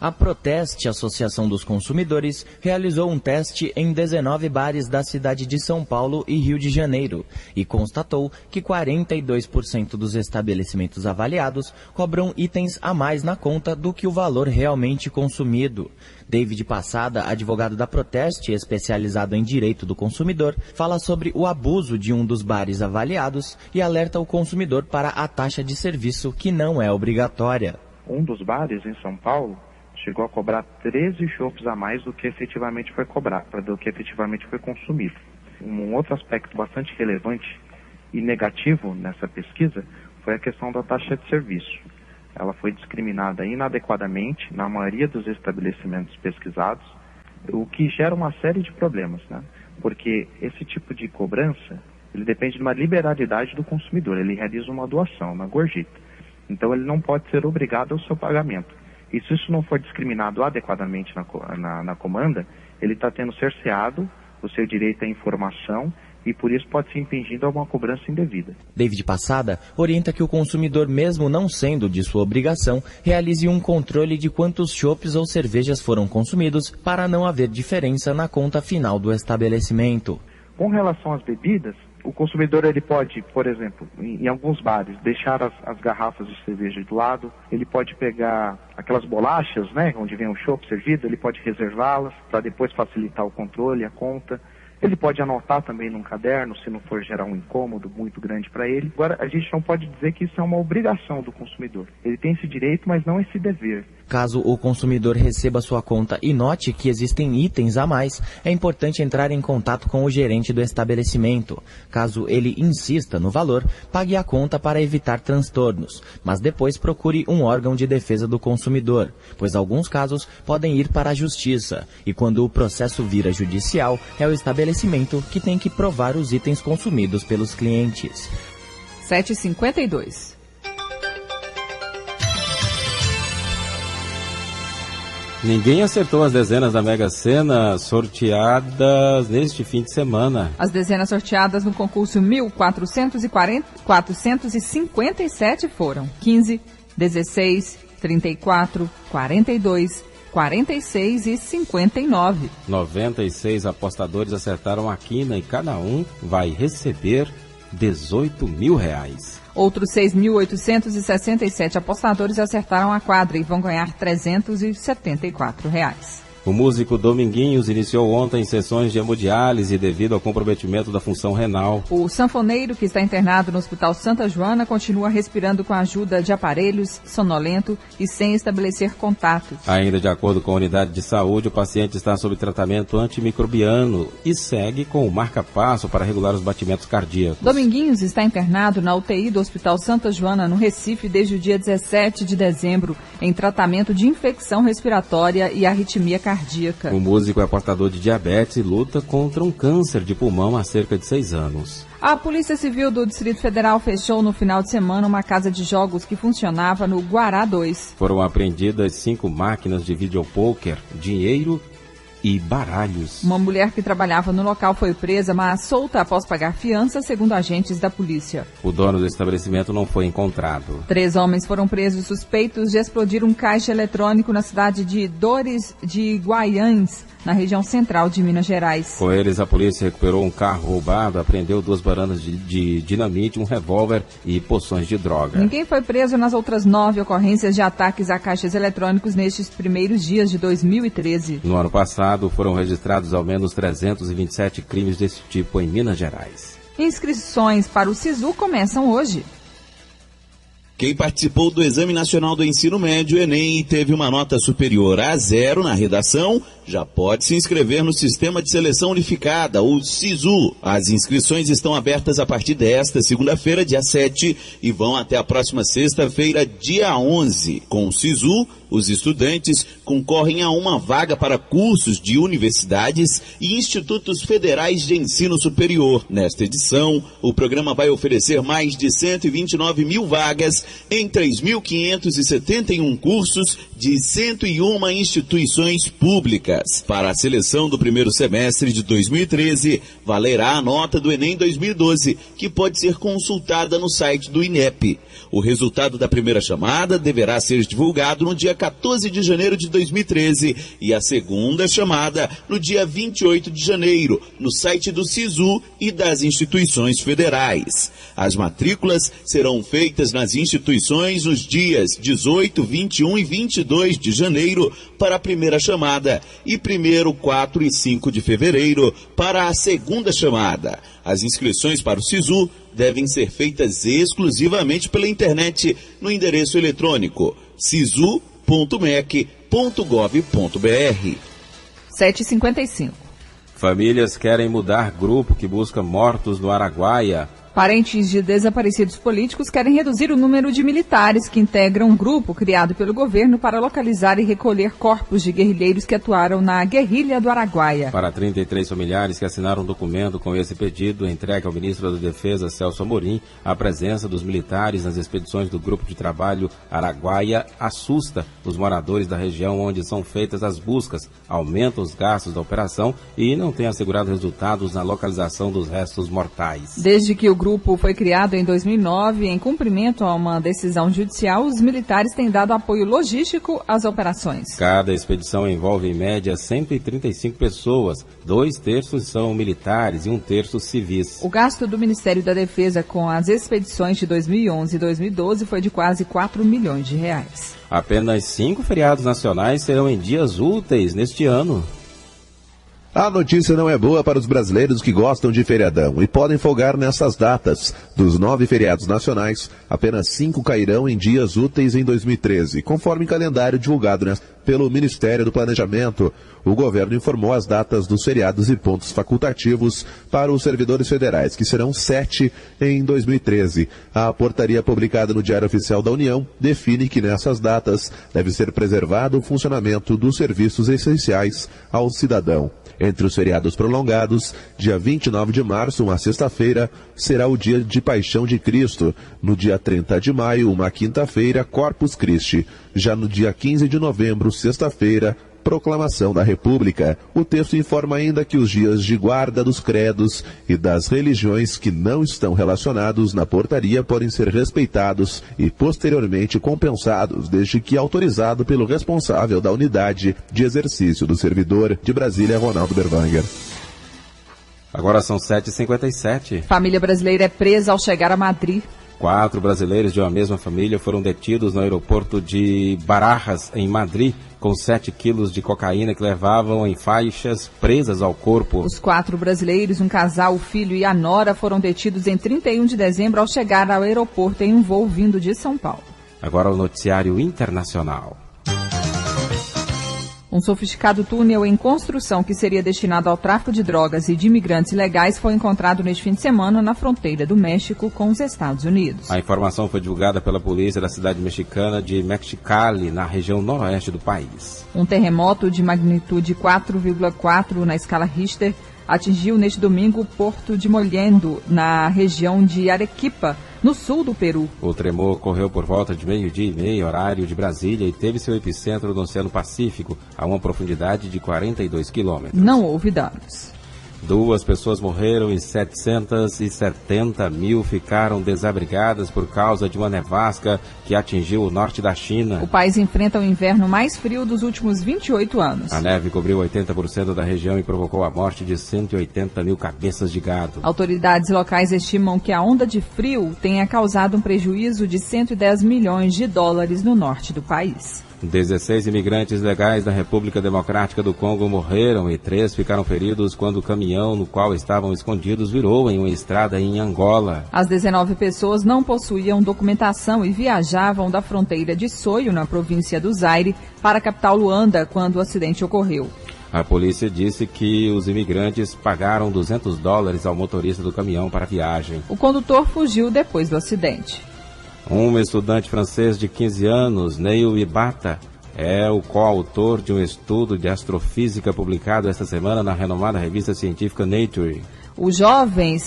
A Proteste, Associação dos Consumidores, realizou um teste em 19 bares da cidade de São Paulo e Rio de Janeiro e constatou que 42% dos estabelecimentos avaliados cobram itens a mais na conta do que o valor realmente consumido. David Passada, advogado da Proteste, especializado em direito do consumidor, fala sobre o abuso de um dos bares avaliados e alerta o consumidor para a taxa de serviço, que não é obrigatória. Um dos bares em São Paulo chegou a cobrar 13 chopps a mais do que efetivamente foi cobrado, do que efetivamente foi consumido. Um outro aspecto bastante relevante e negativo nessa pesquisa foi a questão da taxa de serviço. Ela foi discriminada inadequadamente na maioria dos estabelecimentos pesquisados, o que gera uma série de problemas, né? Porque esse tipo de cobrança, ele depende de uma liberalidade do consumidor, ele realiza uma doação, uma gorjeta. Então ele não pode ser obrigado ao seu pagamento. E se isso não for discriminado adequadamente na comanda, ele está tendo cerceado o seu direito à informação e por isso pode ser impingido a uma cobrança indevida. David Passada orienta que o consumidor, mesmo não sendo de sua obrigação, realize um controle de quantos chopps ou cervejas foram consumidos para não haver diferença na conta final do estabelecimento. Com relação às bebidas, o consumidor ele pode, por exemplo, em alguns bares, deixar as garrafas de cerveja do lado, ele pode pegar aquelas bolachas, né, onde vem o chopp servido, ele pode reservá-las para depois facilitar o controle, a conta. Ele pode anotar também num caderno, se não for gerar um incômodo muito grande para ele. Agora, a gente não pode dizer que isso é uma obrigação do consumidor. Ele tem esse direito, mas não esse dever. Caso o consumidor receba sua conta e note que existem itens a mais, é importante entrar em contato com o gerente do estabelecimento. Caso ele insista no valor, pague a conta para evitar transtornos, mas depois procure um órgão de defesa do consumidor, pois alguns casos podem ir para a justiça, e quando o processo vira judicial, é o estabelecimento que tem que provar os itens consumidos pelos clientes. 7h52. Ninguém acertou as dezenas da Mega Sena sorteadas neste fim de semana. As dezenas sorteadas no concurso 1.457 foram 15, 16, 34, 42, 46 e 59. 96 apostadores acertaram a quina e cada um vai receber R$18 mil. Outros 6.867 apostadores acertaram a quadra e vão ganhar R$374. O músico Dominguinhos iniciou ontem sessões de hemodiálise devido ao comprometimento da função renal. O sanfoneiro, que está internado no Hospital Santa Joana, continua respirando com a ajuda de aparelhos, sonolento e sem estabelecer contatos. Ainda de acordo com a unidade de saúde, o paciente está sob tratamento antimicrobiano e segue com o marca-passo para regular os batimentos cardíacos. Dominguinhos está internado na UTI do Hospital Santa Joana, no Recife, desde o dia 17 de dezembro, em tratamento de infecção respiratória e arritmia cardíaca. O músico é portador de diabetes e luta contra um câncer de pulmão há cerca de 6 anos. A Polícia Civil do Distrito Federal fechou no final de semana uma casa de jogos que funcionava no Guará 2. Foram apreendidas 5 máquinas de videopôquer, dinheiro e baralhos. Uma mulher que trabalhava no local foi presa, mas solta após pagar fiança, segundo agentes da polícia. O dono do estabelecimento não foi encontrado. 3 homens foram presos suspeitos de explodir um caixa eletrônico na cidade de Dores de Guaiães, na região central de Minas Gerais. Com eles, a polícia recuperou um carro roubado, apreendeu 2 bananas de dinamite, um revólver e poções de droga. Ninguém foi preso nas outras 9 ocorrências de ataques a caixas eletrônicos nestes primeiros dias de 2013. No ano passado, foram registrados ao menos 327 crimes desse tipo em Minas Gerais. Inscrições para o SISU começam hoje. Quem participou do Exame Nacional do Ensino Médio, Enem, e teve uma nota superior a 0 na redação, já pode se inscrever no Sistema de Seleção Unificada, o SISU. As inscrições estão abertas a partir desta segunda-feira, dia 7, e vão até a próxima sexta-feira, dia 11. Com o SISU, os estudantes concorrem a uma vaga para cursos de universidades e institutos federais de ensino superior. Nesta edição, o programa vai oferecer mais de 129 mil vagas em 3.571 cursos de 101 instituições públicas. Para a seleção do primeiro semestre de 2013, valerá a nota do Enem 2012, que pode ser consultada no site do INEP. O resultado da primeira chamada deverá ser divulgado no dia 14 de janeiro de 2013 e a segunda chamada no dia 28 de janeiro, no site do SISU e das instituições federais. As matrículas serão feitas nas instituições nos dias 18, 21 e 22 de janeiro para a primeira chamada e 1º, 4 e 5 de fevereiro para a segunda chamada. As inscrições para o SISU devem ser feitas exclusivamente pela internet no endereço eletrônico sisu.mec.gov.br. 7h55. Famílias querem mudar grupo que busca mortos no Araguaia. Parentes de desaparecidos políticos querem reduzir o número de militares que integram um grupo criado pelo governo para localizar e recolher corpos de guerrilheiros que atuaram na guerrilha do Araguaia. Para 33 familiares que assinaram um documento com esse pedido, entregue ao ministro da Defesa, Celso Amorim, a presença dos militares nas expedições do Grupo de Trabalho Araguaia assusta os moradores da região onde são feitas as buscas, aumenta os gastos da operação e não tem assegurado resultados na localização dos restos mortais. Desde que o grupo foi criado em 2009, em cumprimento a uma decisão judicial, os militares têm dado apoio logístico às operações. Cada expedição envolve, em média, 135 pessoas. 2/3 são militares e 1/3 civis. O gasto do Ministério da Defesa com as expedições de 2011 e 2012 foi de quase 4 milhões de reais. Apenas 5 feriados nacionais serão em dias úteis neste ano. A notícia não é boa para os brasileiros que gostam de feriadão e podem folgar nessas datas. Dos 9 feriados nacionais, apenas 5 cairão em dias úteis em 2013, conforme calendário divulgado pelo Ministério do Planejamento. O governo informou as datas dos feriados e pontos facultativos para os servidores federais, que serão 7 em 2013. A portaria publicada no Diário Oficial da União define que nessas datas deve ser preservado o funcionamento dos serviços essenciais ao cidadão. Entre os feriados prolongados, dia 29 de março, uma sexta-feira, será o dia de Paixão de Cristo. No dia 30 de maio, uma quinta-feira, Corpus Christi. Já no dia 15 de novembro, sexta-feira, Proclamação da República. O texto informa ainda que os dias de guarda dos credos e das religiões que não estão relacionados na portaria podem ser respeitados e posteriormente compensados, desde que autorizado pelo responsável da unidade de exercício do servidor. De Brasília, Ronaldo Berwanger. Agora são 7h57. Família brasileira é presa ao chegar a Madrid. 4 brasileiros de uma mesma família foram detidos no aeroporto de Barajas, em Madrid, com 7 quilos de cocaína que levavam em faixas presas ao corpo. Os 4 brasileiros, um casal, o filho e a nora, foram detidos em 31 de dezembro ao chegar ao aeroporto em um voo vindo de São Paulo. Agora o noticiário internacional. Um sofisticado túnel em construção que seria destinado ao tráfico de drogas e de imigrantes ilegais foi encontrado neste fim de semana na fronteira do México com os Estados Unidos. A informação foi divulgada pela polícia da cidade mexicana de Mexicali, na região noroeste do país. Um terremoto de magnitude 4,4 na escala Richter atingiu neste domingo o porto de Mollendo, na região de Arequipa, no sul do Peru. O tremor ocorreu por volta de 12h30, horário de Brasília, e teve seu epicentro no Oceano Pacífico, a uma profundidade de 42 quilômetros. Não houve danos. 2 pessoas morreram e 770 mil ficaram desabrigadas por causa de uma nevasca que atingiu o norte da China. O país enfrenta o inverno mais frio dos últimos 28 anos. A neve cobriu 80% da região e provocou a morte de 180 mil cabeças de gado. Autoridades locais estimam que a onda de frio tenha causado um prejuízo de 110 milhões de dólares no norte do país. 16 imigrantes legais da República Democrática do Congo morreram e 3 ficaram feridos quando o caminhão no qual estavam escondidos virou em uma estrada em Angola. As 19 pessoas não possuíam documentação e viajavam da fronteira de Soio, na província do Zaire, para a capital Luanda, quando o acidente ocorreu. A polícia disse que os imigrantes pagaram $200 ao motorista do caminhão para a viagem. O condutor fugiu depois do acidente. Um estudante francês de 15 anos, Neil Ibata, é o coautor de um estudo de astrofísica publicado esta semana na renomada revista científica Nature. O jovem,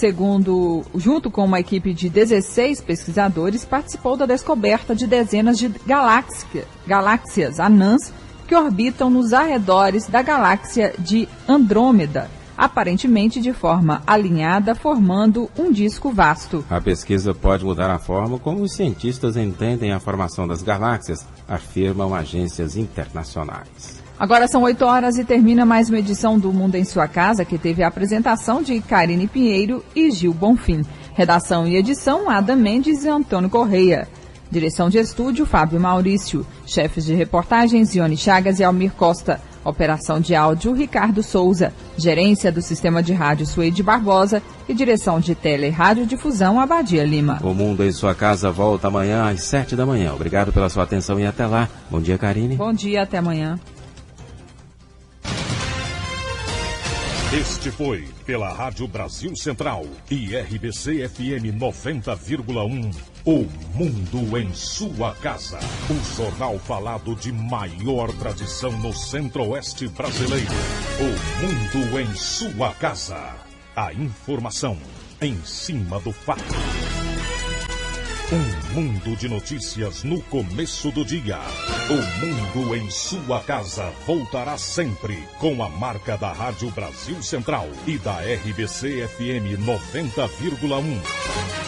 junto com uma equipe de 16 pesquisadores, participou da descoberta de dezenas de galáxias anãs que orbitam nos arredores da galáxia de Andrômeda, aparentemente de forma alinhada, formando um disco vasto. A pesquisa pode mudar a forma como os cientistas entendem a formação das galáxias, afirmam agências internacionais. Agora são 8 horas e termina mais uma edição do Mundo em Sua Casa, que teve a apresentação de Karine Pinheiro e Gil Bonfim. Redação e edição, Ada Mendes e Antônio Correia. Direção de estúdio, Fábio Maurício. Chefes de reportagens, Ione Chagas e Almir Costa. Operação de áudio, Ricardo Souza. Gerência do Sistema de Rádio, Suede Barbosa. E direção de Tele e Radiodifusão, Abadia Lima. O Mundo em Sua Casa volta amanhã às 7 da manhã. Obrigado pela sua atenção e até lá. Bom dia, Karine. Bom dia, até amanhã. Este foi, pela Rádio Brasil Central e RBC FM 90,1, O Mundo em Sua Casa. O jornal falado de maior tradição no Centro-Oeste brasileiro. O Mundo em Sua Casa. A informação em cima do fato. Um mundo de notícias no começo do dia. O Mundo em Sua Casa voltará sempre com a marca da Rádio Brasil Central e da RBC FM 90,1.